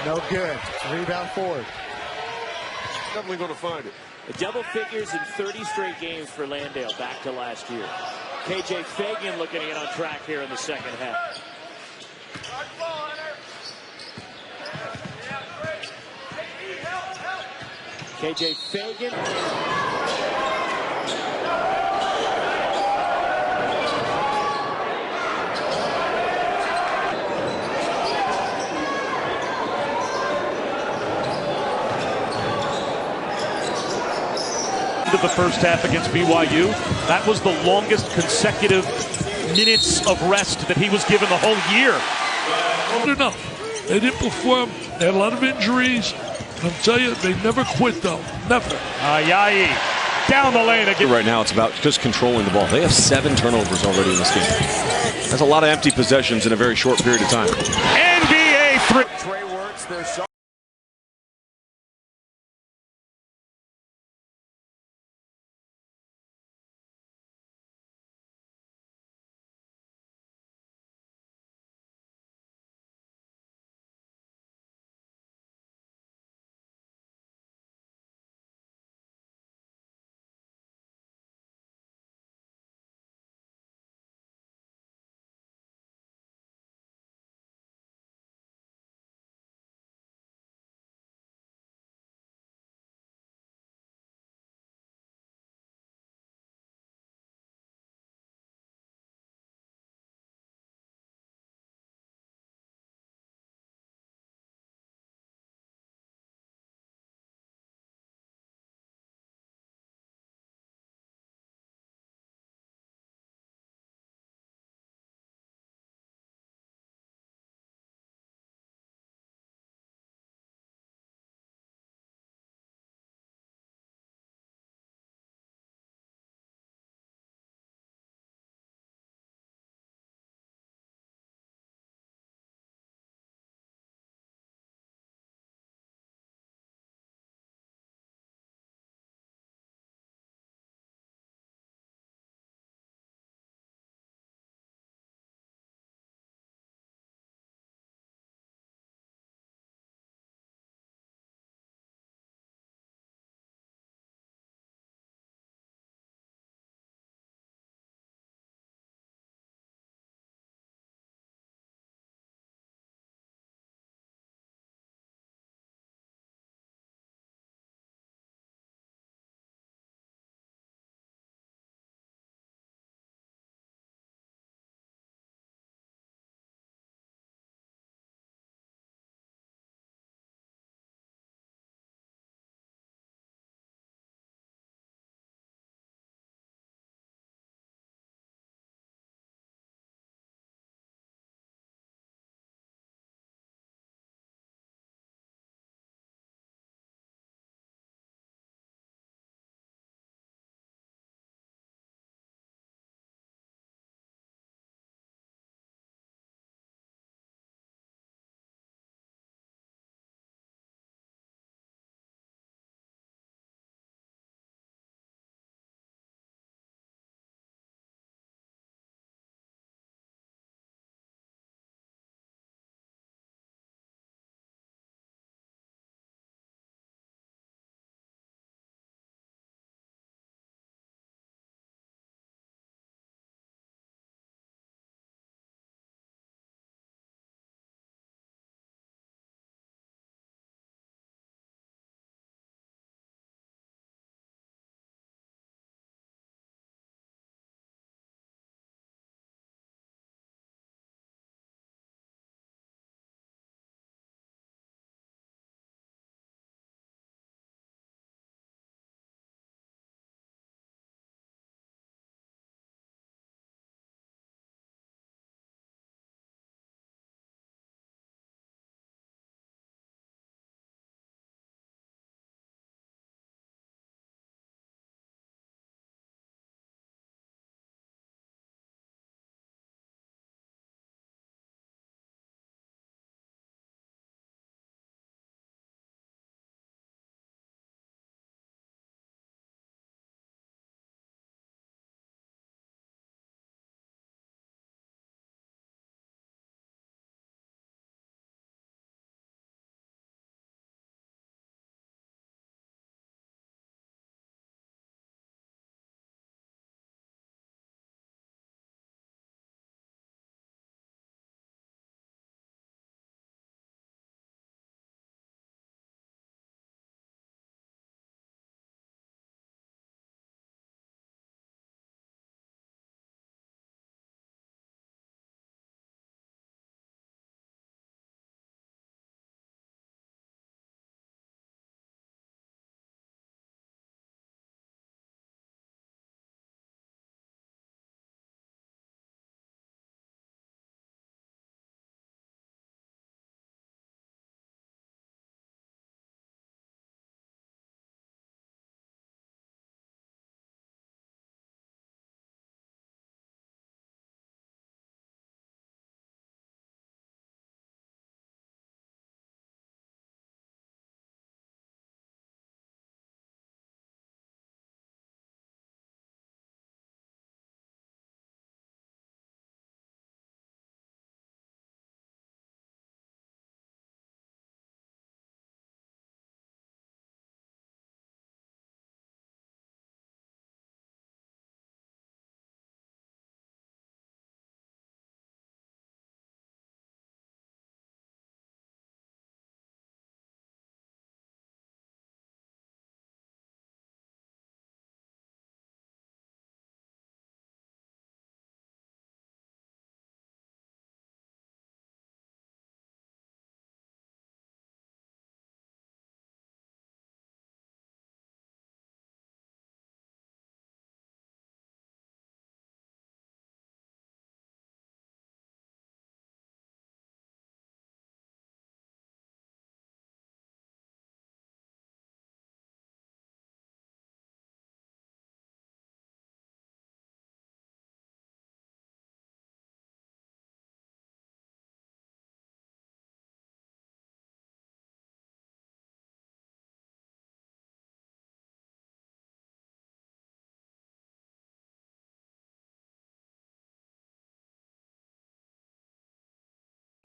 No good. Rebound Ford. Definitely going to find it. Double figures in 30 straight games for Landale back to last year. KJ Fagan looking to get on track here in the second half. KJ Fagan. Of the first half against BYU. That was the longest consecutive minutes of rest that he was given the whole year. Enough. They didn't perform. They had a lot of injuries. I'll tell you, they never quit though. Never. Yayi down the lane again. Right now, it's about just controlling the ball. They have 7 turnovers already in this game. That's a lot of empty possessions in a very short period of time. NBA 3. Trey Wertz, their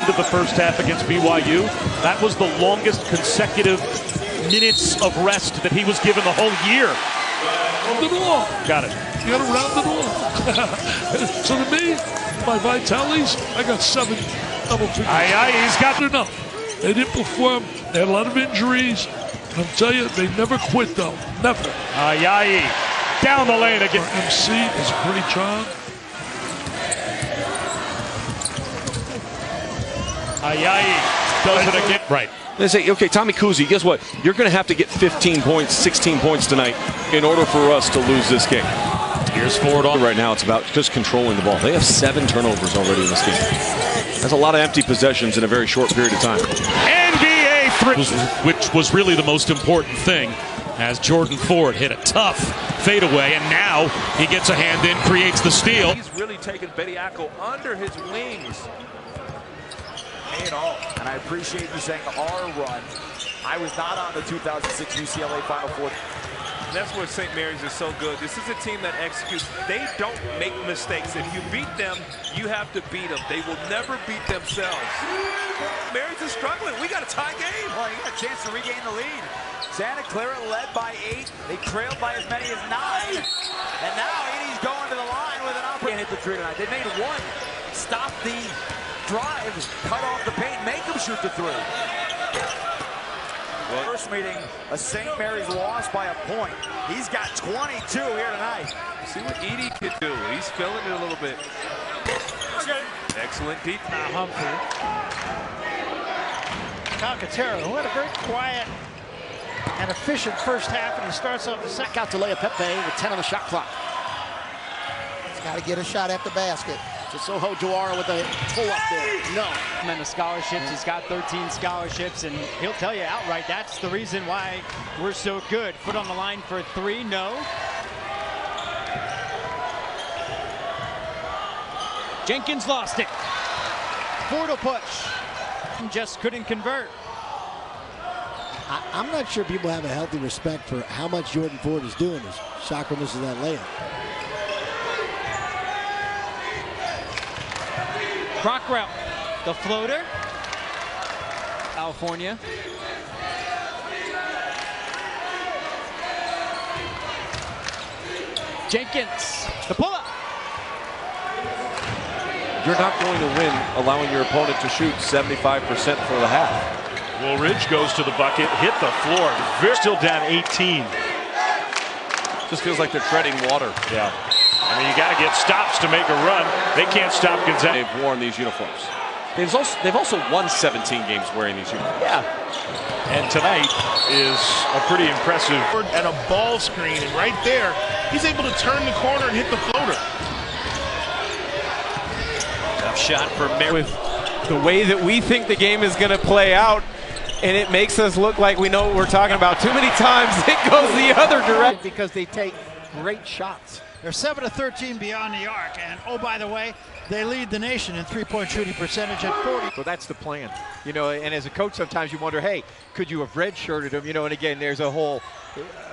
Into the first half against BYU, that was the longest consecutive minutes of rest that he was given the whole year. Round it off. Got it. You got to round it off. So to me, my Vitalis, I got 7 double figures. He's got enough. They didn't perform. They had a lot of injuries. I'll tell you, they never quit though. Never. Down the lane again. MC is a pretty charm. Does it again. Right. They say, okay, Tommy Kuhse, guess what? You're going to have to get 15 points, 16 points tonight in order for us to lose this game. Here's Ford on. Right now, it's about just controlling the ball. They have 7 turnovers already in this game. That's a lot of empty possessions in a very short period of time. NBA 3, which was really the most important thing, as Jordan Ford hit a tough fadeaway, and now he gets a hand in, creates the steal. He's really taken Bediako under his wings. It all. And I appreciate you saying our run. I was not on the 2006 UCLA Final Four. And that's where St. Mary's is so good. This is a team that executes. They don't make mistakes. If you beat them, you have to beat them. They will never beat themselves. Mary's is struggling. We got a tie game. Well, you got a chance to regain the lead. Santa Clara led by 8. They trailed by as many as 9. And now Edey's going to the line with an opportunity. Can't hit the 3 tonight. They made 1. Stop the drive, cut off the paint, make him shoot the 3. First meeting, a St. Mary's loss by a point. He's got 22 here tonight. See what Edey could do. He's feeling it a little bit. Excellent deep. Humphrey. Calcaterra, who had a very quiet and efficient first half, and he starts off the second. Out to Le'Apepe with 10 on the shot clock. He's got to get a shot at the basket. Soho Duara with a pull-up there. No. And the scholarships, he's got 13 scholarships, and he'll tell you outright that's the reason why we're so good. Foot on the line for 3, no. Jenkins lost it. Ford will push. Just couldn't convert. I'm not sure people have a healthy respect for how much Jordan Ford is doing. Shocker misses that layup. Crockrell, the floater. California. Jenkins, the pull-up. You're not going to win allowing your opponent to shoot 75% for the half. Woolridge goes to the bucket, hit the floor. They're still down 18. Just feels like they're treading water. Yeah. I mean, you got to get stops to make a run. They can't stop Gonzaga. They've worn these uniforms. They've also won 17 games wearing these uniforms. Yeah. And tonight is a pretty impressive. And a ball screen, and right there, he's able to turn the corner and hit the floater. Tough shot for Mary. With the way that we think the game is going to play out, and it makes us look like we know what we're talking about. Too many times it goes the other direction. Because they take great shots. They're 7 of 13 beyond the arc, and oh, by the way, they lead the nation in three-point shooting percentage at 40. So that's the plan, you know. And as a coach, sometimes you wonder, hey, could you have redshirted him, you know? And again, there's a whole,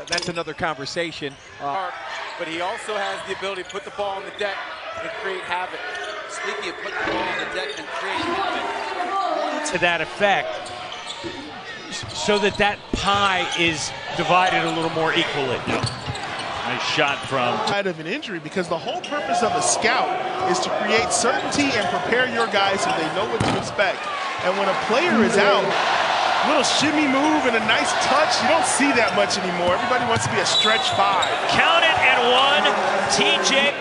that's another conversation. But he also has the ability to put the ball on the deck and create havoc. Speaking of putting the ball on the deck and create havoc, to that effect, so that that pie is divided a little more equally. Nice shot from side of an injury, because the whole purpose of a scout is to create certainty and prepare your guys so they know what to expect. And when a player is out, little shimmy move and a nice touch, you don't see that much anymore. Everybody wants to be a stretch 5. Count it and 1. TJ.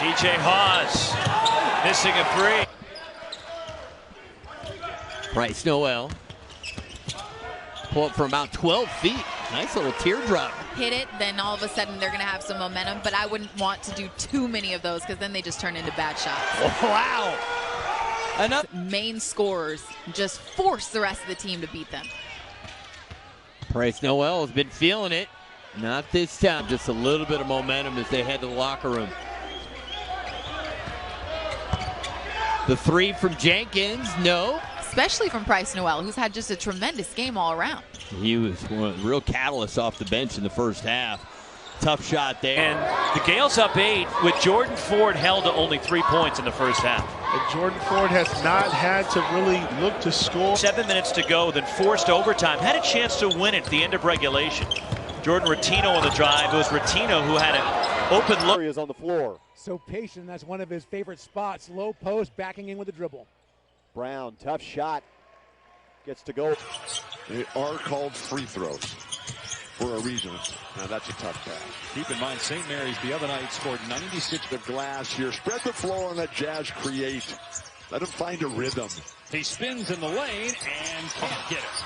TJ Haws missing a 3. Bryce Noel. Pull up from about 12 feet. Nice little teardrop. Hit it, then all of a sudden they're going to have some momentum, but I wouldn't want to do too many of those because then they just turn into bad shots. Wow. Enough main scorers just force the rest of the team to beat them. Bryce Noel has been feeling it. Not this time, just a little bit of momentum as they head to the locker room. The 3 from Jenkins, no. Especially from Bryce Noel, who's had just a tremendous game all around. He was one of the real catalysts off the bench in the first half. Tough shot there. And the Gales up 8 with Jordan Ford held to only 3 points in the first half. And Jordan Ford has not had to really look to score. 7 minutes to go, then forced overtime. Had a chance to win it at the end of regulation. Jordan Rattino on the drive. It was Rattino who had an open look. Is on the floor. So patient, that's one of his favorite spots. Low post, backing in with a dribble. Brown, tough shot. Gets to go. They are called free throws for a reason. Now that's a tough pass. Keep in mind, St. Mary's the other night scored 96. The glass here. Spread the floor and let Jazz create. Let him find a rhythm. He spins in the lane and can't get it.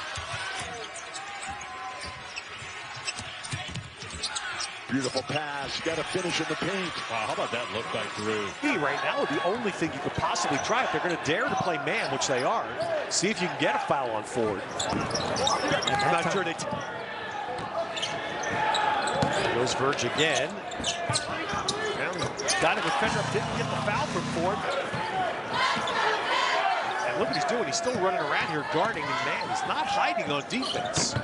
Beautiful pass. Got to finish in the paint. Wow, how about that look by Drew? Right now, the only thing you could possibly try if they're going to dare to play man, which they are, see if you can get a foul on Ford. I'm not sure they. Goes Verge again. Got a defender up, didn't get the foul from Ford. And look what he's doing. He's still running around here guarding, and man, he's not hiding on defense.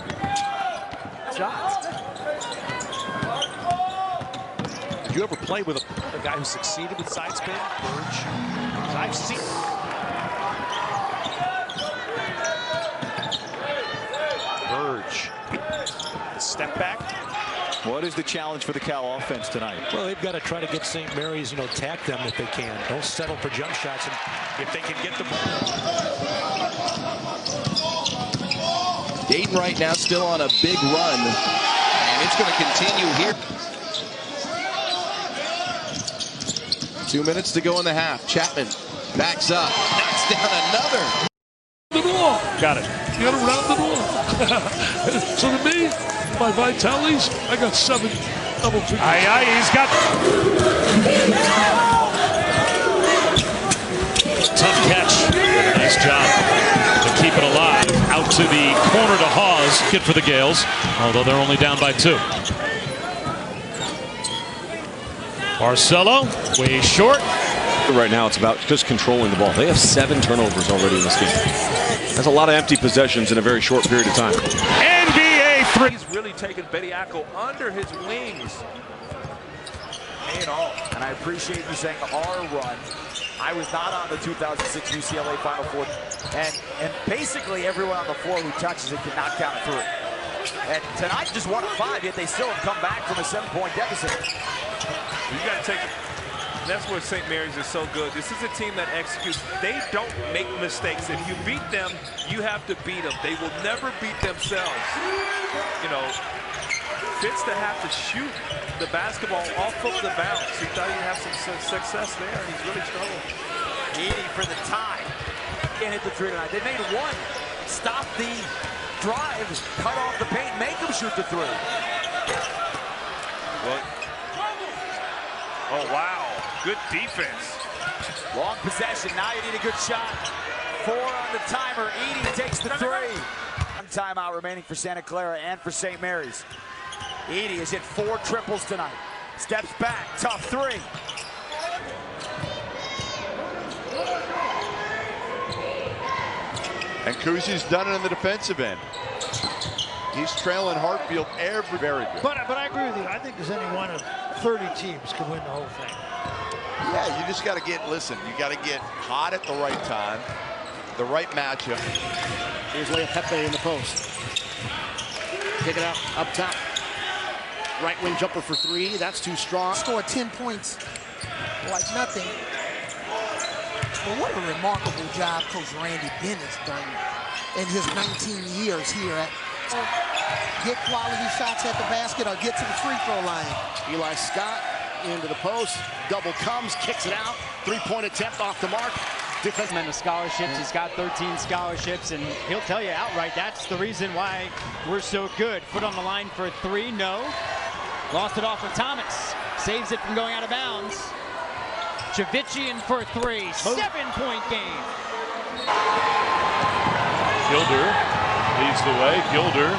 Shots. Did you ever play with a guy who succeeded with side spin? Verge. I've seen. Verge. Step back. What is the challenge for the Cal offense tonight? Well, they've got to try to get St. Mary's, attack them if they can. Don't settle for jump shots. And if they can get the ball. Dayton right now still on a big run, and it's going to continue here. 2 minutes to go in the half. Chapman backs up, knocks down another. The door. Got it. You got to round the door. So to me, my Vitales, I got 7 double figures. He's got. Tough catch. Nice job to keep it alive. Out to the corner to Hawes. Good for the Gales, although they're only down by 2. Barcelo, way short. Right now, it's about just controlling the ball. They have 7 turnovers already in this game. That's a lot of empty possessions in a very short period of time. NBA 3. He's really taken Bediako under his wings. Pay it all. And I appreciate you saying our run. I was not on the 2006 UCLA Final Four. And basically everyone on the floor who touches it cannot count it through. And tonight just won 5, yet they still have come back from a 7-point deficit. You got to take. That's where St. Mary's is so good. This is a team that executes. They don't make mistakes. If you beat them, you have to beat them. They will never beat themselves. Fitz to have to shoot the basketball off of the bounce. He thought he'd have some success there, and he's really struggled. Edey for the tie. Can't hit the 3 tonight. They made 1. Stop the drive, cut off the paint, make them shoot the 3. Oh, wow. Good defense. Long possession. Now you need a good shot. 4 on the timer. Edey takes the 3. One timeout remaining for Santa Clara and for St. Mary's. Edey has hit 4 triples tonight. Steps back. Tough 3. And Kuzi's done it in the defensive end. He's trailing Hartfield very good. But I agree with you. I think there's any one of 30 teams can win the whole thing. Yeah, you just got to listen, you got to get hot at the right time, the right matchup. Here's Leah Pepe in the post. Kick it out, up top. Right wing jumper for 3, that's too strong. Scored 10 points like nothing. Well, what a remarkable job Coach Randy Bennett's done in his 19 years here at get quality shots at the basket or get to the free throw line. Eli Scott into the post, double comes, kicks it out, 3-point attempt off the mark. Defenseman in the scholarships, he's got 13 scholarships, and he'll tell you outright that's the reason why we're so good. Foot on the line for 3, no. Lost it off of Thomas, saves it from going out of bounds. Javician for 3, 7-point game. Gilder leads the way. Gilder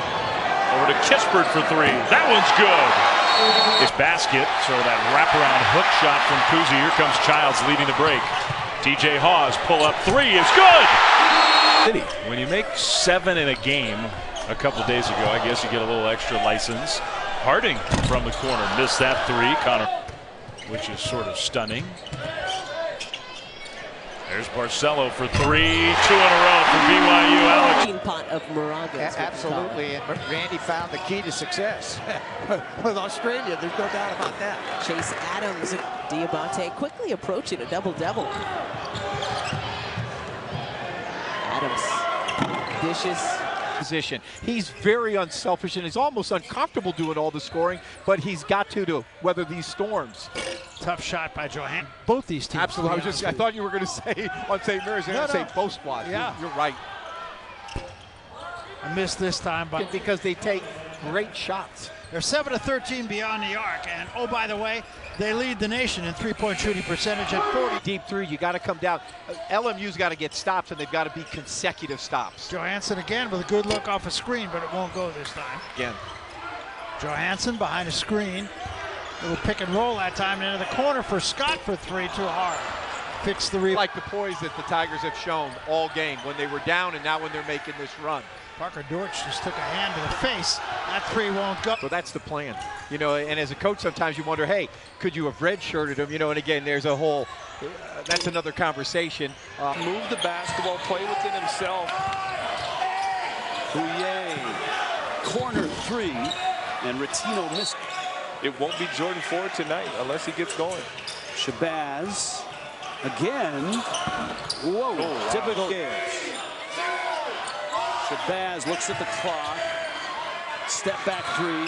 over to Kispert for 3. That one's good. It's basket, so that wraparound hook shot from Kuzi. Here comes Childs leading the break. TJ Hawes pull up 3 is good. When you make 7 in a game a couple days ago, I guess you get a little extra license. Harding from the corner missed that three. Connor, which is sort of stunning. There's Barcelo for three. 2 in a row for BYU. Alex. Pot of Moraga. Absolutely, and Randy found the key to success with Australia. There's no doubt about that. Chase Adams and Diabate quickly approaching a double-double. Adams dishes. Position. He's very unselfish and he's almost uncomfortable doing all the scoring, but he's got to weather these storms. Tough shot by Johan. Both these teams. Absolutely. I thought you were going to say on St. Mary's, and say both squads. Yeah. You're right. I missed this time, but because they take great shots. They're 7-13 beyond the arc, and oh, by the way, they lead the nation in three-point shooting percentage at 40. Deep three, you got to come down. LMU's got to get stops, and they've got to be consecutive stops. Johansson again with a good look off a screen, but it won't go this time. Again. Johansson behind a screen. Little pick and roll that time into the corner for Scott for three, too hard. Fix the rebound. Like the poise that the Tigers have shown all game when they were down and now when they're making this run. Parker Dortch just took a hand to the face. That three won't go. So that's the plan. You know, and as a coach, sometimes you wonder, hey, could you have redshirted him? You know, and again, there's a whole, that's another conversation. Move the basketball, play within himself. Bouye, corner three, and Ratino missed. It won't be Jordan Ford tonight unless he gets going. Shabazz again. Whoa, wow. typical gas. Shabazz looks at the clock. Step back three.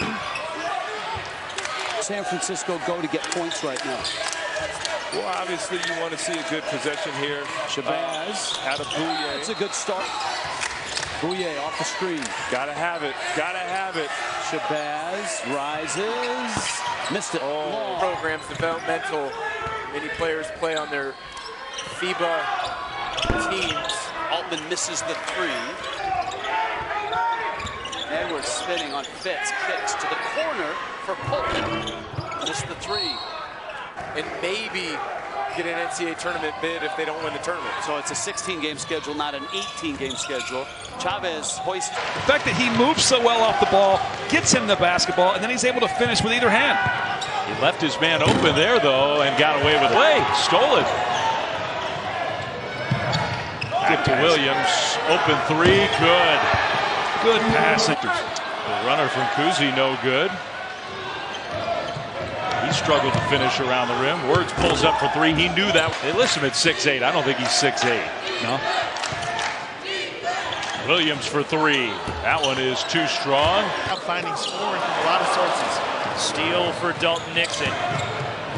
San Francisco go to get points right now. Well, obviously you want to see a good possession here. Shabazz. Out of Bouye. That's a good start. Bouye off the screen. Gotta have it. Gotta have it. Shabazz rises. Missed it. Oh. Programs, developmental. Many players play on their FIBA teams. Altman misses the three. Edwards spinning on Fitz. Kicks to the corner for Pullman. Missed the three. And maybe get an NCAA tournament bid if they don't win the tournament. So it's a 16-game schedule, not an 18-game schedule. Chavez hoists. The fact that he moves so well off the ball, gets him the basketball, and then he's able to finish with either hand. He left his man open there, though, and got away with it. Stole it. Back to Williams. Open three. Good. Good pass. The runner from Kuzi, no good. He struggled to finish around the rim. Words pulls up for three. He knew that. They list him at 6'8". I don't think he's 6'8". No. Williams for three. That one is too strong. I'm finding scoring from a lot of sources. Steal for Dalton Nixon.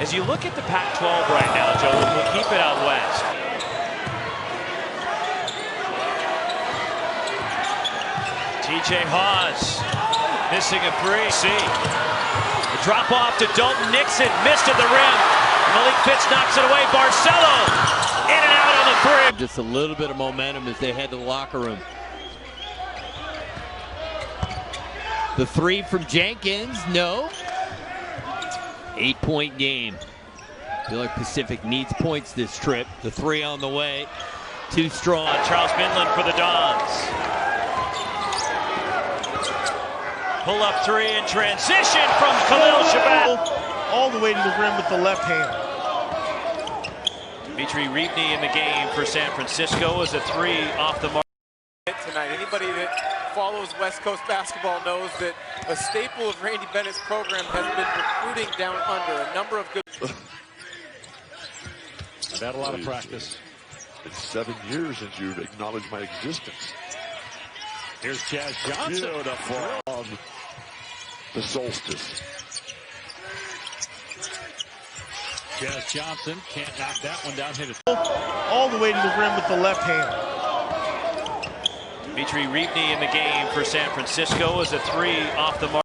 As you look at the Pac-12 right now, Joe, we'll keep it out west. TJ Haws missing a three. The drop off to Dalton Nixon, missed at the rim. Malik Fitz knocks it away. Barcelo in and out on the three. Just a little bit of momentum as they head to the locker room. The three from Jenkins, no. 8-point game. I feel like Pacific needs points this trip. The three on the way. Too strong. Charles Midland for the Dons. Pull up three in transition from Khalil Shabazz. All the way to the rim with the left hand. Dimitri Reebney in the game for San Francisco as a three off the mark. Tonight, anybody that follows West Coast basketball knows that a staple of Randy Bennett's program has been recruiting down under a number of good. I've had a lot of practice. It's 7 years since you've acknowledged my existence. Here's Jazz Johnson. Beautiful. The solstice. Jazz Johnson can't knock that one down. Hit it. All the way to the rim with the left hand. Dimitri Reebney in the game for San Francisco as a three off the mark.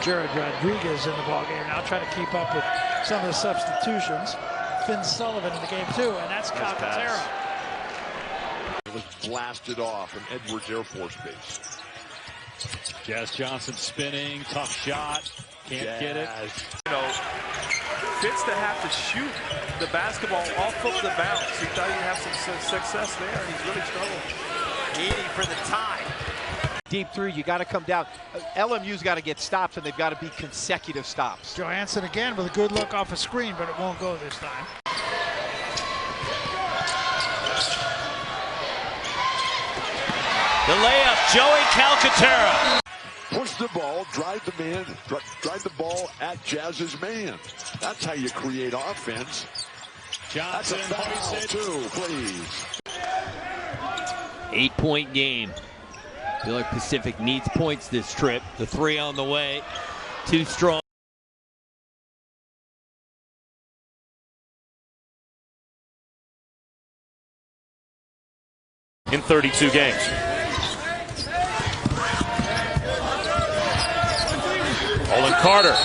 Jared Rodriguez in the ballgame now, trying to keep up with some of the substitutions. Finn Sullivan in the game too, and that's Calcaterra. It was blasted off from Edwards Air Force Base. Jazz Johnson spinning, tough shot, can't get it. You know, Fitz to have to shoot the basketball off of the bounce. He thought he'd have some success there, and he's really struggled. 80 for the tie. Deep three, you got to come down. LMU's got to get stops, and they've got to be consecutive stops. Johansson again with a good look off a screen, but it won't go this time. The layup, Joey Calcaterra. Push the ball, drive the man, drive the ball at Jazz's man. That's how you create offense. Johnson, that's a foul too, please. 8-point game. I feel like Pacific needs points this trip. The 3 on the way. Too strong. In 32 games. Olin Carter